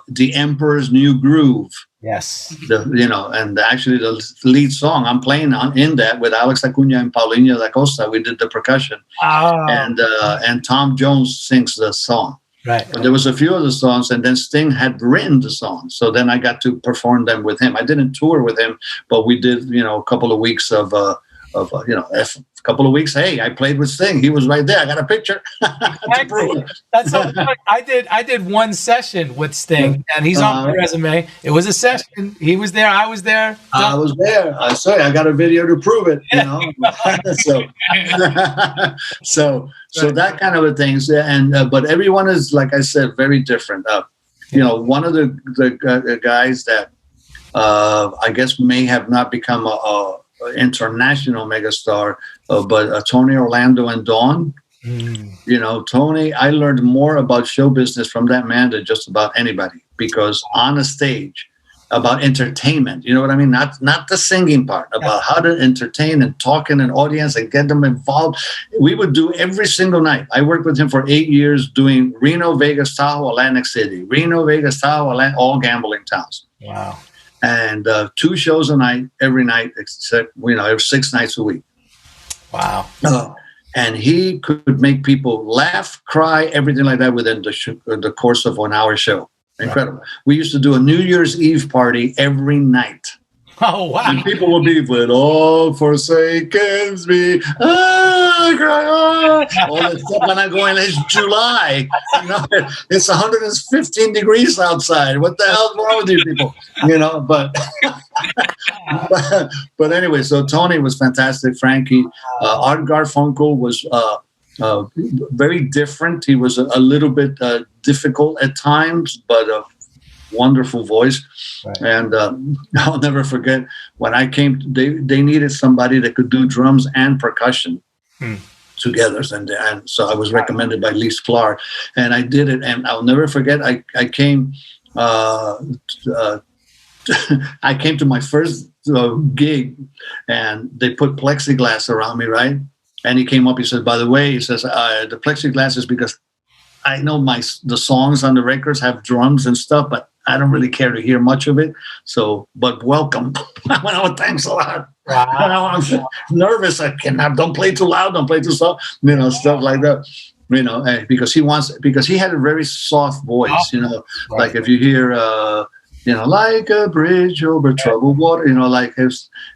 The Emperor's New Groove. Yes. And actually the lead song I'm playing in that with Alex Acuna and Paulinho da Costa. We did the percussion, and Tom Jones sings the song. Right. But there was a few other songs, and then Sting had written the songs. So then I got to perform them with him. I didn't tour with him, but we did, a couple of weeks of a couple of weeks. Hey, I played with Sting. He was right there. I got a picture to prove it. That's so funny. I did one session with Sting, and he's on my resume. It was a session. He was there. I was there. I was there. I say I got a video to prove it. So that kind of a thing. And but everyone is, like I said, very different. One of the guys that I guess may have not become a international megastar, but Tony Orlando and Dunn. Tony, I learned more about show business from that man than just about anybody, because on a stage, about entertainment, you know what I mean? Not the singing part, about how to entertain and talk in an audience and get them involved. We would do every single night. I worked with him for 8 years doing Reno, Vegas, Tahoe, Atlantic City, Reno, Vegas, Tahoe, all gambling towns. Wow. And 2 shows a night, every night, except, every 6 nights a week. Wow. And he could make people laugh, cry, everything like that within the course of 1 hour show. Incredible. Right. We used to do a New Year's Eve party every night. Oh, wow. And people would be, when all forsakens me, all that stuff. And I'm going, it's July. It's 115 degrees outside. What the hell's wrong with you people? But anyway, so Tony was fantastic. Frankie. Art Garfunkel was very different. He was a little bit difficult at times, but a wonderful voice. Right. And I'll never forget when I came, they needed somebody that could do drums and percussion together. And so I was recommended by Lee Sklar, and I did it. And I'll never forget, I came I came to my first gig, and they put plexiglass around me, right? And he came up, he said, by the way, he says, the plexiglass is because I know the songs on the records have drums and stuff, but I don't really care to hear much of it. So, but welcome. I went, oh, thanks a lot. Wow. I'm nervous. Don't play too loud. Don't play too soft. Stuff like that. Because he had a very soft voice. Like if you hear, like a bridge over troubled water.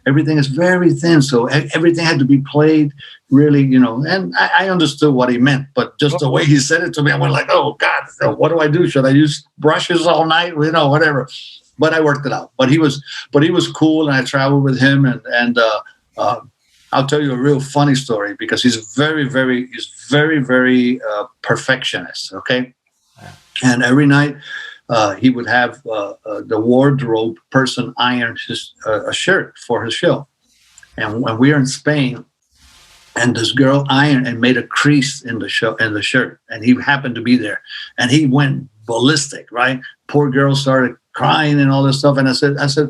Everything is very thin. So everything had to be played really, and I understood what he meant, but just the way he said it to me, I went like, oh God, what do I do? Should I use brushes all night? Whatever. But I worked it out. But he was cool, and I traveled with him, and I'll tell you a real funny story, because he's very, very perfectionist. Okay. And every night he would have the wardrobe person iron a shirt for his show. And when we were in Spain, and this girl ironed and made a crease in the shirt, and he happened to be there, and he went ballistic, right? Poor girl started crying and all this stuff. And I said,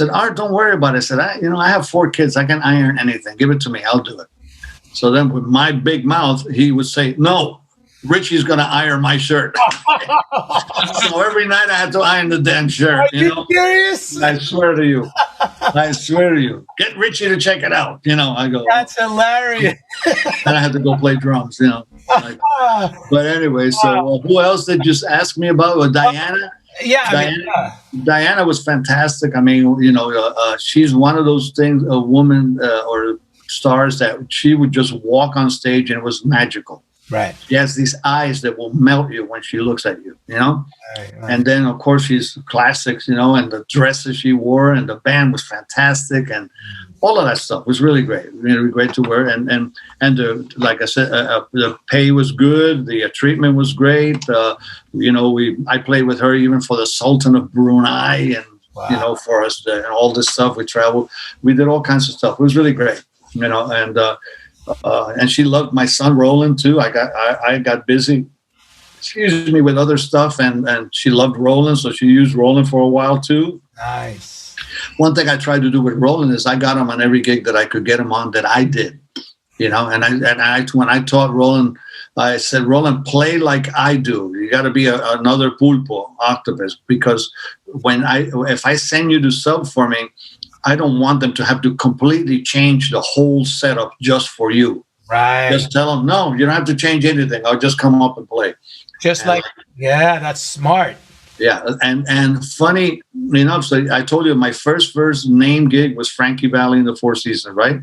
Art, don't worry about it. I said, I have 4 kids. I can iron anything. Give it to me. I'll do it. So then with my big mouth, he would say, no, Richie's going to iron my shirt. So every night I had to iron the damn shirt. Are you serious? I swear to you. Get Richie to check it out. I go, that's hilarious. And I had to go play drums, But anyway, so who else did you ask me about? Well, Diana. Yeah, Diana was fantastic. I mean, she's one of those things, a woman or stars that she would just walk on stage and it was magical. Right. She has these eyes that will melt you when she looks at you, Right. And then, of course, she's classics, and the dresses she wore, and the band was fantastic, and all of that stuff was really great. Really great to wear. And like I said, the pay was good. The treatment was great. I played with her even for the Sultan of Brunei, and, wow. For us, and all this stuff. We traveled. We did all kinds of stuff. It was really great, and she loved my son Roland too. I got busy, with other stuff, and she loved Roland, so she used Roland for a while too. Nice. One thing I tried to do with Roland is I got him on every gig that I could get him on that I did, And when I taught Roland, I said, Roland, play like I do. You got to be another Pulpo, Octopus, because if I send you to sub for me, I don't want them to have to completely change the whole setup just for you. Right. Just tell them, no, you don't have to change anything. I'll just come up and play. Yeah, that's smart. Yeah, and funny enough, so I told you my first name gig was Frankie Valli in the Four Seasons, right?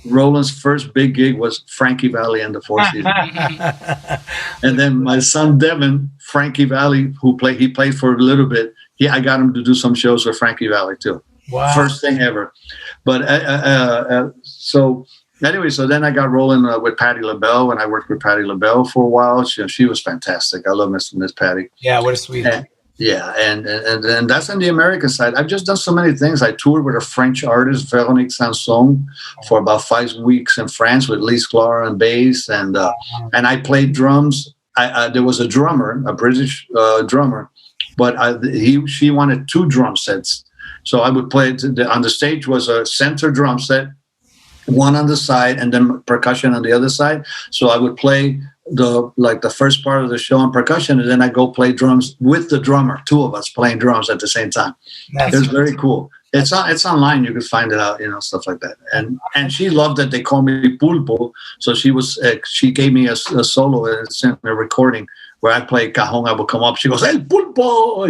Roland's first big gig was Frankie Valli and the Four Seasons. And then my son Devin, Frankie Valli, he played for a little bit. I got him to do some shows with Frankie Valli too. Wow. First thing ever. But so then I got rolling with Patti Labelle, and I worked with Patti Labelle for a while. She was fantastic. I love Miss Patti. Yeah, what a sweetheart. And that's on the American side. I've just done so many things. I toured with a French artist, Véronique Sanson, for about 5 weeks in France with Lise Clara on bass, and I played drums. There was a drummer, a British drummer, but she wanted 2 drum sets. So I would play on the stage was a center drum set, one on the side, and then percussion on the other side. So I would play the first part of the show on percussion, and then I go play drums with the drummer, 2 of us playing drums at the same time. It was very cool. It's online. You can find it out, stuff like that. And she loved that they call me Pulpo. So she gave me a solo in a recording where I play cajon. I would come up. She goes, "El Pulpo,"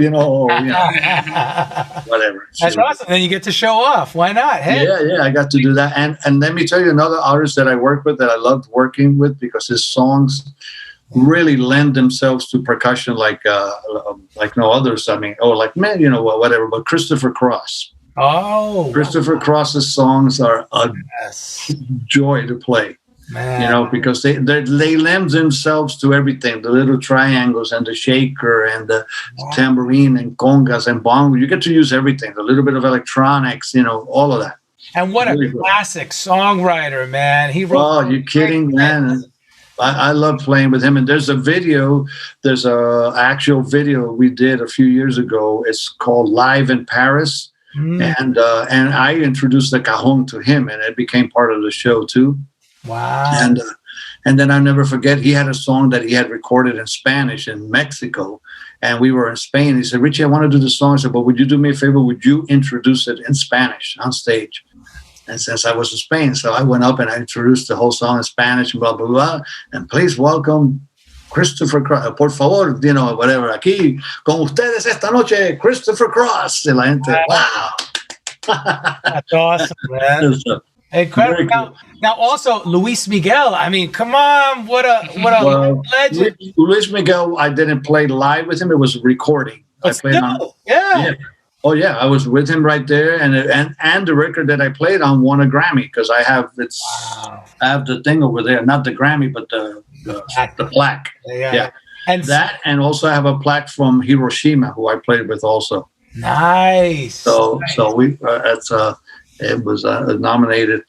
whatever. That's awesome. Then you get to show off. Why not? Hey. Yeah, I got to do that. And let me tell you another artist that I worked with that I loved working with because his songs really lend themselves to percussion like no others. I mean, whatever. But Christopher Cross. Oh, Christopher Cross's songs are a joy to play. Man. Because they lend themselves to everything, the little triangles and the shaker and the tambourine and congas and bongo. You get to use everything, a little bit of electronics, all of that. And what really a classic songwriter, man. He wrote. Oh, you're kidding, man. I love playing with him. And there's a actual video we did a few years ago. It's called Live in Paris. And I introduced the cajon to him, and it became part of the show too. Wow. And then I'll never forget, he had a song that he had recorded in Spanish in Mexico, and we were in Spain. He said, "Richie, I want to do the song." I said, "But would you do me a favor? Would you introduce it in Spanish on stage?" And since I was in Spain, so I went up and I introduced the whole song in Spanish, blah, blah, blah. And please welcome Christopher Cross, por favor, whatever. Aquí, con ustedes esta noche, Christopher Cross. And la gente, wow. That's awesome, man. Incredible. Cool. Now, also Luis Miguel. I mean, come on, what a legend. Luis Miguel, I didn't play live with him. It was a recording. But I played yeah. Oh yeah, I was with him right there, and the record that I played on won a Grammy because I have I have the thing over there, not the Grammy, but the plaque. Yeah. And also I have a plaque from Hiroshima, who I played with also. Nice. So we it was a nominated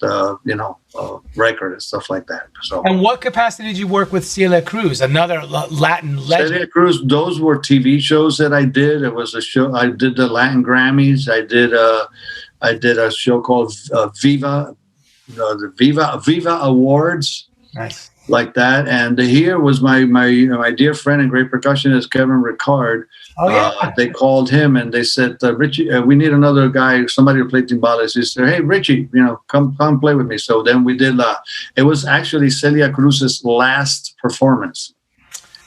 record and stuff like that. So. And what capacity did you work with Celia Cruz, another Latin legend? Celia Cruz, those were TV shows that I did. It was a show. I did the Latin Grammys. I did a show called Viva, the Viva Awards. Nice. Like that. And here was my dear friend and great percussionist Kevin Ricard. Oh, yeah. They called him and they said, "Richie, we need another guy, somebody to play timbales." He said, "Hey, Richie, come play with me." So then we did. It was actually Celia Cruz's last performance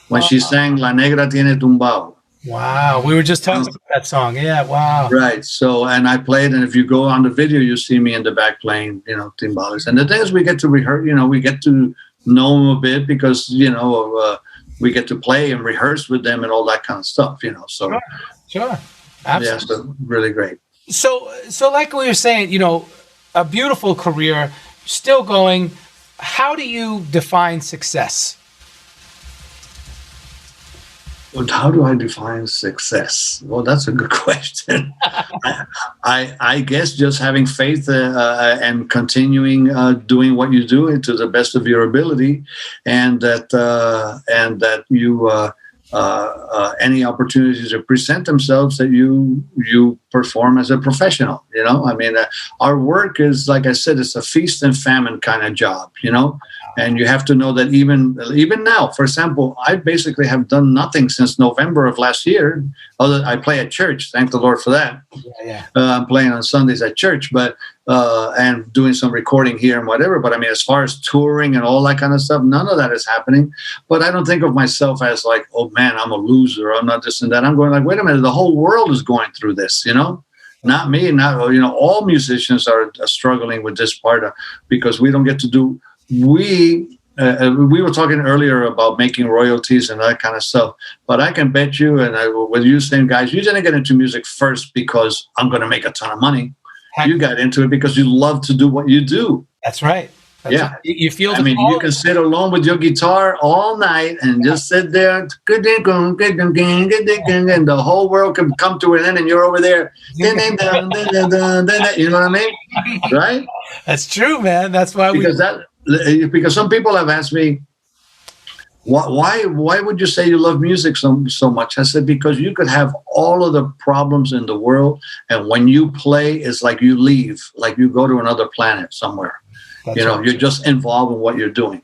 when she sang "La Negra Tiene Tumbao." Wow, we were just talking about that song. Yeah, wow. Right. So, and I played, and if you go on the video, you see me in the back playing, timbales. And the thing is, we get to rehearse. We get to know them a bit because we get to play and rehearse with them and all that kind of stuff, So sure, absolutely. Yeah, so really great. So like we were saying, a beautiful career, still going. How do you define success? Well, how do I define success? Well, that's a good question. I guess just having faith and continuing doing what you do to the best of your ability, and that you any opportunities that present themselves, that you perform as a professional. I mean, our work is, like I said, it's a feast and famine kind of job. And you have to know that even now, for example, I basically have done nothing since November of last year. Other, I play at church. Thank the Lord for that. Yeah. I'm playing on Sundays at church, but and doing some recording here and whatever. But I mean, as far as touring and all that kind of stuff, none of that is happening. But I don't think of myself as like, oh man, I'm a loser. I'm not this and that. I'm going like, wait a minute, the whole world is going through this, Not me, not, all musicians are struggling with this part because we don't get to do, we were talking earlier about making royalties and that kind of stuff, but I can bet you, and with you saying, guys, you didn't get into music first because I'm going to make a ton of money. You got into it because you love to do what you do. That's right. Yeah. You feel, I mean, you can sit alone with your guitar all night and just sit there, and the whole world can come to an end, and you're over there. You know what I mean? Right? That's true, man. That's why because some people have asked me, why would you say you love music so much? I said, because you could have all of the problems in the world, and when you play, it's like you leave, like you go to another planet somewhere. You're just involved in what you're doing.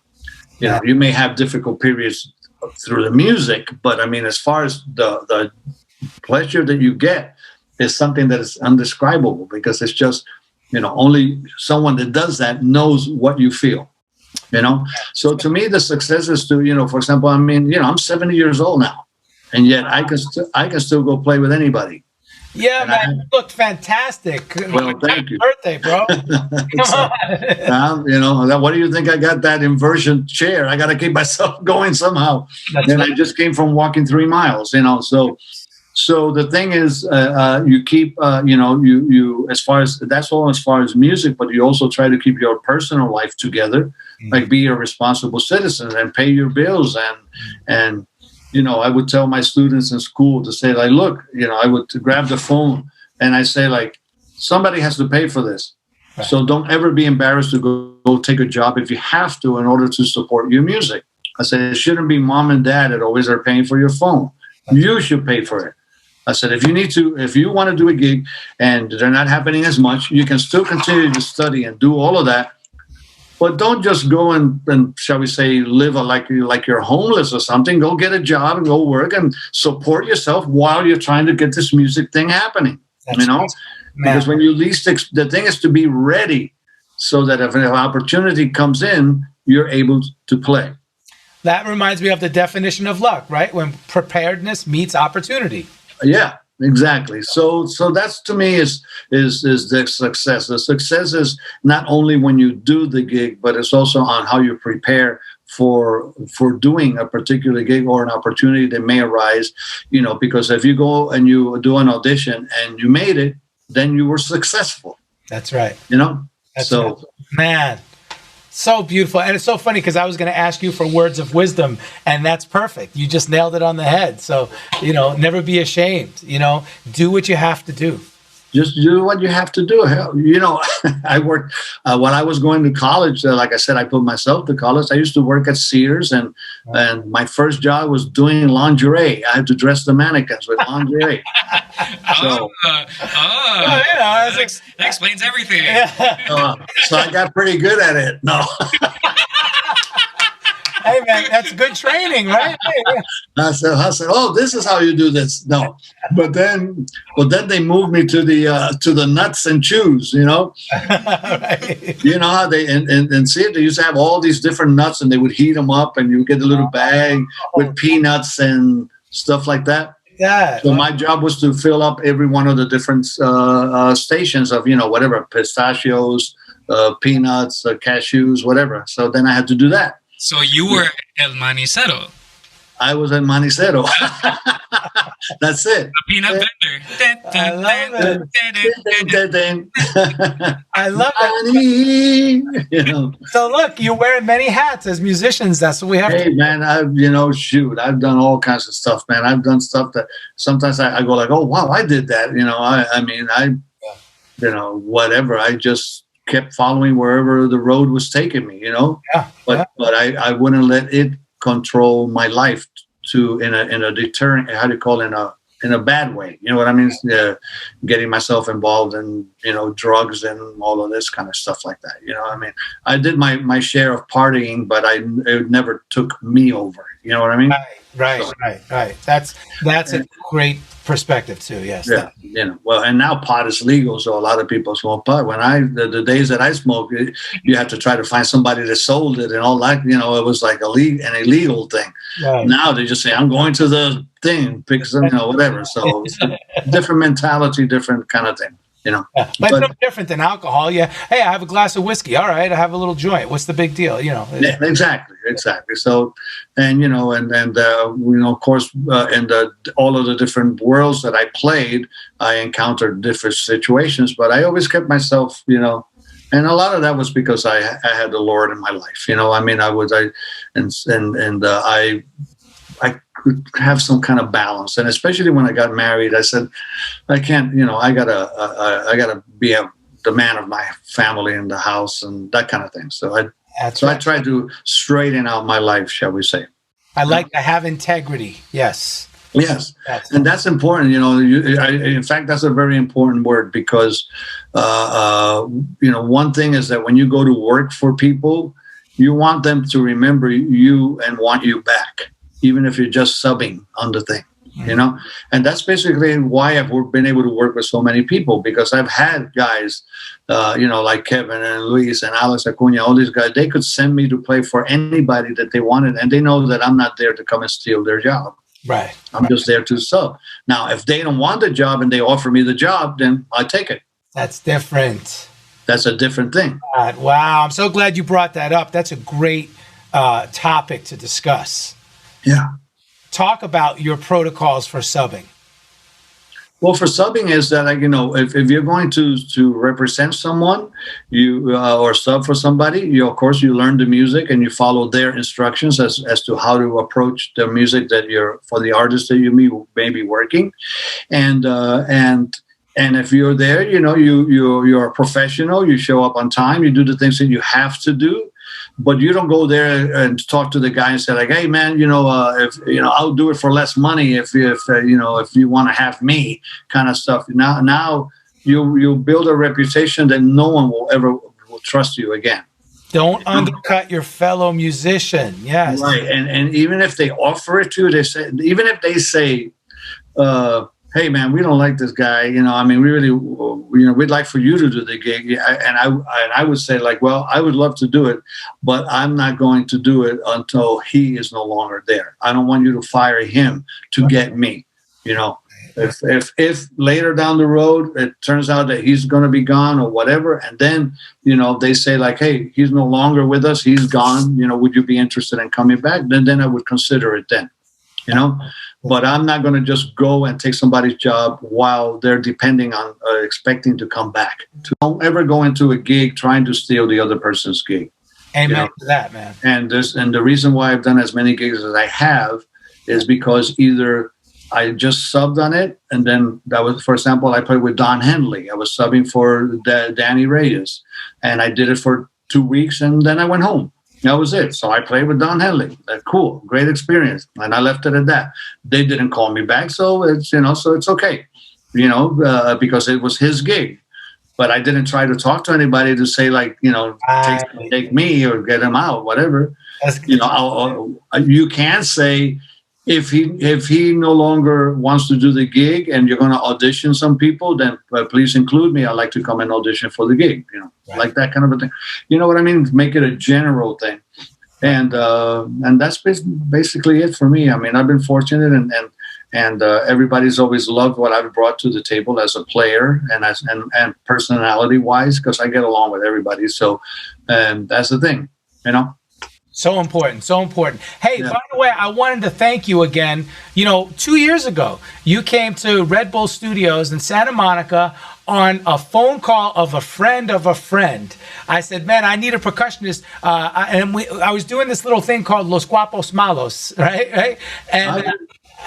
You may have difficult periods through the music, but I mean, as far as the pleasure that you get is something that is indescribable, because it's just, only someone that does that knows what you feel, So to me, the success is to, for example, I mean, I'm 70 years old now, and yet I can still go play with anybody. Yeah, and man, you look fantastic. Well, thank you. Birthday, bro. Come on. What do you think? I got that inversion chair. I got to keep myself going somehow. And I just came from walking 3 miles, So the thing is, you keep, you as far as music, but you also try to keep your personal life together, like be a responsible citizen and pay your bills and. I would tell my students in school to say, like, look, I would grab the phone and I say, like, somebody has to pay for this. Right. So don't ever be embarrassed to go take a job if you have to in order to support your music. I said, it shouldn't be mom and dad that always are paying for your phone. You should pay for it. I said, if you want to do a gig and they're not happening as much, you can still continue to study and do all of that. But don't just go and shall we say, live like you're homeless or something. Go get a job and go work and support yourself while you're trying to get this music thing happening. That's because when you the thing is to be ready so that if an opportunity comes in, you're able to play. That reminds me of the definition of luck, right? When preparedness meets opportunity. Yeah. Exactly. So that's, to me, is the success. The success is not only when you do the gig, but it's also on how you prepare for doing a particular gig or an opportunity that may arise. Because if you go and you do an audition and you made it, then you were successful. That's right. That's right. Man. So beautiful. And it's so funny because I was going to ask you for words of wisdom, and that's perfect. You just nailed it on the head. So, never be ashamed, do what you have to do. Just do what you have to do. I worked, when I was going to college, like I said, I put myself to college. I used to work at Sears, and my first job was doing lingerie. I had to dress the mannequins with lingerie. That explains everything. So I got pretty good at it. No. Hey man, that's good training, right? I said, oh, this is how you do this. No, but then they moved me to the nuts and chews. Right. How they and see it. They used to have all these different nuts, and they would heat them up, and you would get a little bag with peanuts and stuff like that. Yeah. So my job was to fill up every one of the different stations of whatever, pistachios, peanuts, cashews, whatever. So then I had to do that. So you were El Manicero. I was El Manicero. That's it. The peanut vendor. I love it. I love it. So look, you're wearing many hats as musicians. That's what we have. Hey, man, I've done all kinds of stuff, man. I've done stuff that sometimes I go like, oh, wow, I did that. Whatever. I just kept following wherever the road was taking me, But I wouldn't let it control my life in a deterrent, how do you call it, in a bad way. You know what I mean? Getting myself involved in, drugs and all of this kind of stuff like that. I did my share of partying, but it never took me over. You know what I mean? Right. That's a great perspective too. Yes. Yeah. Well, and now pot is legal, so a lot of people smoke pot. When the days that I smoked, you had to try to find somebody that sold it and all that. It was like an illegal thing. Right. Now they just say, "I'm going to the thing, pick some, whatever." So it's a different mentality, different kind of thing. Yeah. But it's no different than alcohol. Yeah. Hey, I have a glass of whiskey. All right. I have a little joint. What's the big deal? Yeah, exactly. So, and, of course, in all of the different worlds that I played, I encountered different situations, but I always kept myself, and a lot of that was because I had the Lord in my life. I could have some kind of balance, and especially when I got married, I said, I can't, I gotta be the man of my family in the house and that kind of thing. So I tried to straighten out my life, shall we say? I like to have integrity. Yes. And that's important. In fact, that's a very important word because, one thing is that when you go to work for people, you want them to remember you and want you back, even if you're just subbing on the thing, and that's basically why I've been able to work with so many people, because I've had guys, like Kevin and Luis and Alex Acuna, all these guys, they could send me to play for anybody that they wanted. And they know that I'm not there to come and steal their job. Right. I'm just there to sub. Now, if they don't want the job and they offer me the job, then I take it. That's different. That's a different thing. Wow. I'm so glad you brought that up. That's a great topic to discuss. Yeah. Talk about your protocols for subbing. Well, for subbing is that, if you're going to represent someone, you or sub for somebody, of course you learn the music and you follow their instructions as to how to approach the music that for the artist that you may be working, and if you're there, you're a professional. You show up on time. You do the things that you have to do. But you don't go there and talk to the guy and say like, "Hey, man, I'll do it for less money if you want to have me," kind of stuff. Now you build a reputation that no one will trust you again. Don't undercut your fellow musician. Yes, right. And even if they offer it to you, they say, "Hey, man, we don't like this guy. We really, we'd like for you to do the gig." And I would say like, well, I would love to do it, but I'm not going to do it until he is no longer there. I don't want you to fire him to get me. If later down the road it turns out that he's going to be gone or whatever, and then they say like, "Hey, he's no longer with us. He's gone. Would you be interested in coming back?" Then I would consider it then. But I'm not going to just go and take somebody's job while they're depending on expecting to come back. Don't ever go into a gig trying to steal the other person's gig. Amen to that, man. And the reason why I've done as many gigs as I have is because either I just subbed on it, and then that was, for example, I played with Don Henley. I was subbing for Danny Reyes, and I did it for 2 weeks, and then I went home. That was it. So I played with Don Henley. Cool, great experience, and I left it at that. They didn't call me back, so it's so it's okay, because it was his gig. But I didn't try to talk to anybody to say like, take me or get him out, whatever. You can say if he no longer wants to do the gig and you're going to audition some people, then please include me. I'd like to come and audition for the gig, right. Like that kind of a thing. You know what I mean? Make it a general thing. And that's basically it for me. I've been fortunate and everybody's always loved what I've brought to the table as a player and personality wise, because I get along with everybody. So that's the thing, So important. Hey, yeah. By the way, I wanted to thank you again. 2 years ago, you came to Red Bull Studios in Santa Monica on a phone call of a friend of a friend. I said, man, I need a percussionist. I was doing this little thing called Los Guapos Malos, right? And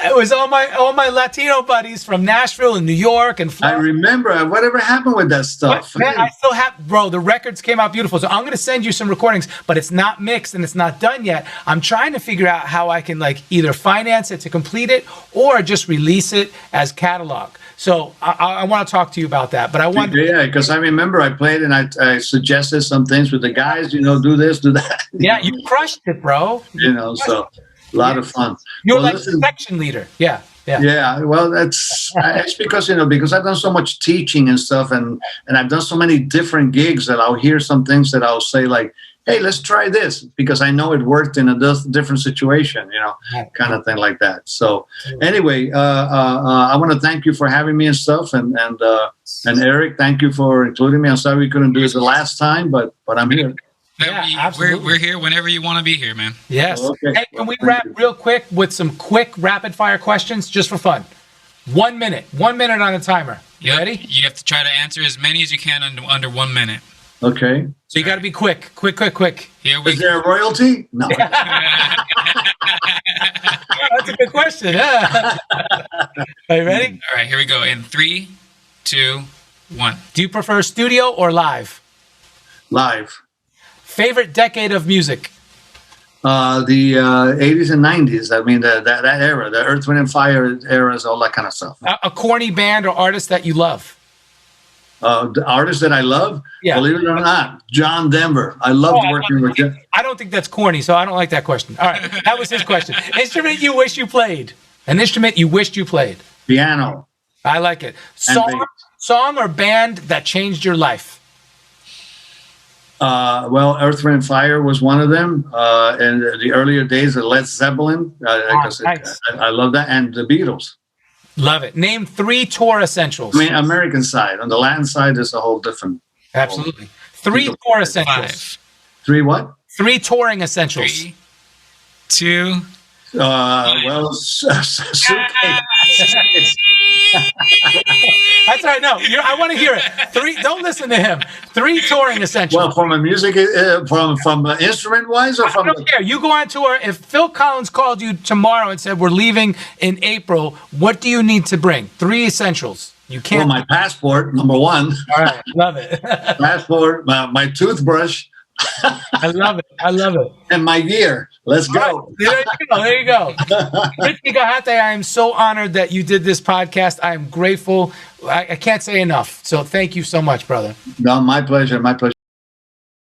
it was all my Latino buddies from Nashville and New York and Florida. I remember. Whatever happened with that stuff? Man, I still have, bro, the records came out beautiful. So I'm going to send you some recordings, but it's not mixed and it's not done yet. I'm trying to figure out how I can either finance it to complete it or just release it as catalog. So I want to talk to you about that. But I want because I remember I played and I suggested some things with the guys, do this, do that. Yeah, you crushed it, bro. So a lot of fun. You're a section leader. Yeah. Well, it's because because I've done so much teaching and stuff, and I've done so many different gigs that I'll hear some things that I'll say like, hey, let's try this, because I know it worked in a different situation, kind of thing like that. So anyway, I want to thank you for having me and stuff. And Eric, thank you for including me. I'm sorry we couldn't do it the last time, but I'm here. We're here whenever you want to be here, man. Yes. Okay. Hey, can we wrap real quick with some quick rapid fire questions just for fun? 1 minute. 1 minute on the timer. You ready? You have to try to answer as many as you can under 1 minute. Okay. So you got to be quick. Quick. Here we Is there a royalty? No. That's a good question. Yeah. Are you ready? All right, here we go. In 3, 2, 1. Do you prefer studio or live? Live. Favorite decade of music? The 80s and 90s. I mean, that era, the Earth, Wind, and Fire eras, all that kind of stuff. A corny band or artist that you love? The artist that I love, believe it or not, John Denver. I loved working with him. I don't think that's corny, so I don't like that question. All right, that was his question. Instrument you wish you played? An instrument you wished you played? Piano. I like it. Song or band that changed your life? Well, Earth, Wind, and Fire was one of them. In the earlier days of Led Zeppelin, Nice. I love that, and the Beatles. Love it. Name 3 tour essentials. I mean, American side. On the Latin side, is a whole different. Absolutely. 3 tour essentials. 3 what? 3 touring essentials. 3, 2. Well, suitcase. That's right. No, I want to hear it. 3. Don't listen to him. 3 touring essentials. Well, from a music, from instrument wise, or I from don't care. You go on tour. If Phil Collins called you tomorrow and said we're leaving in April, what do you need to bring? 3 essentials. You can't. Well, my passport, number 1. All right, love it. Passport, my toothbrush. I love it. And my gear. Let's go. There you go. Richie Gajate, I am so honored that you did this podcast. I am grateful. I can't say enough. So thank you so much, brother. No, my pleasure.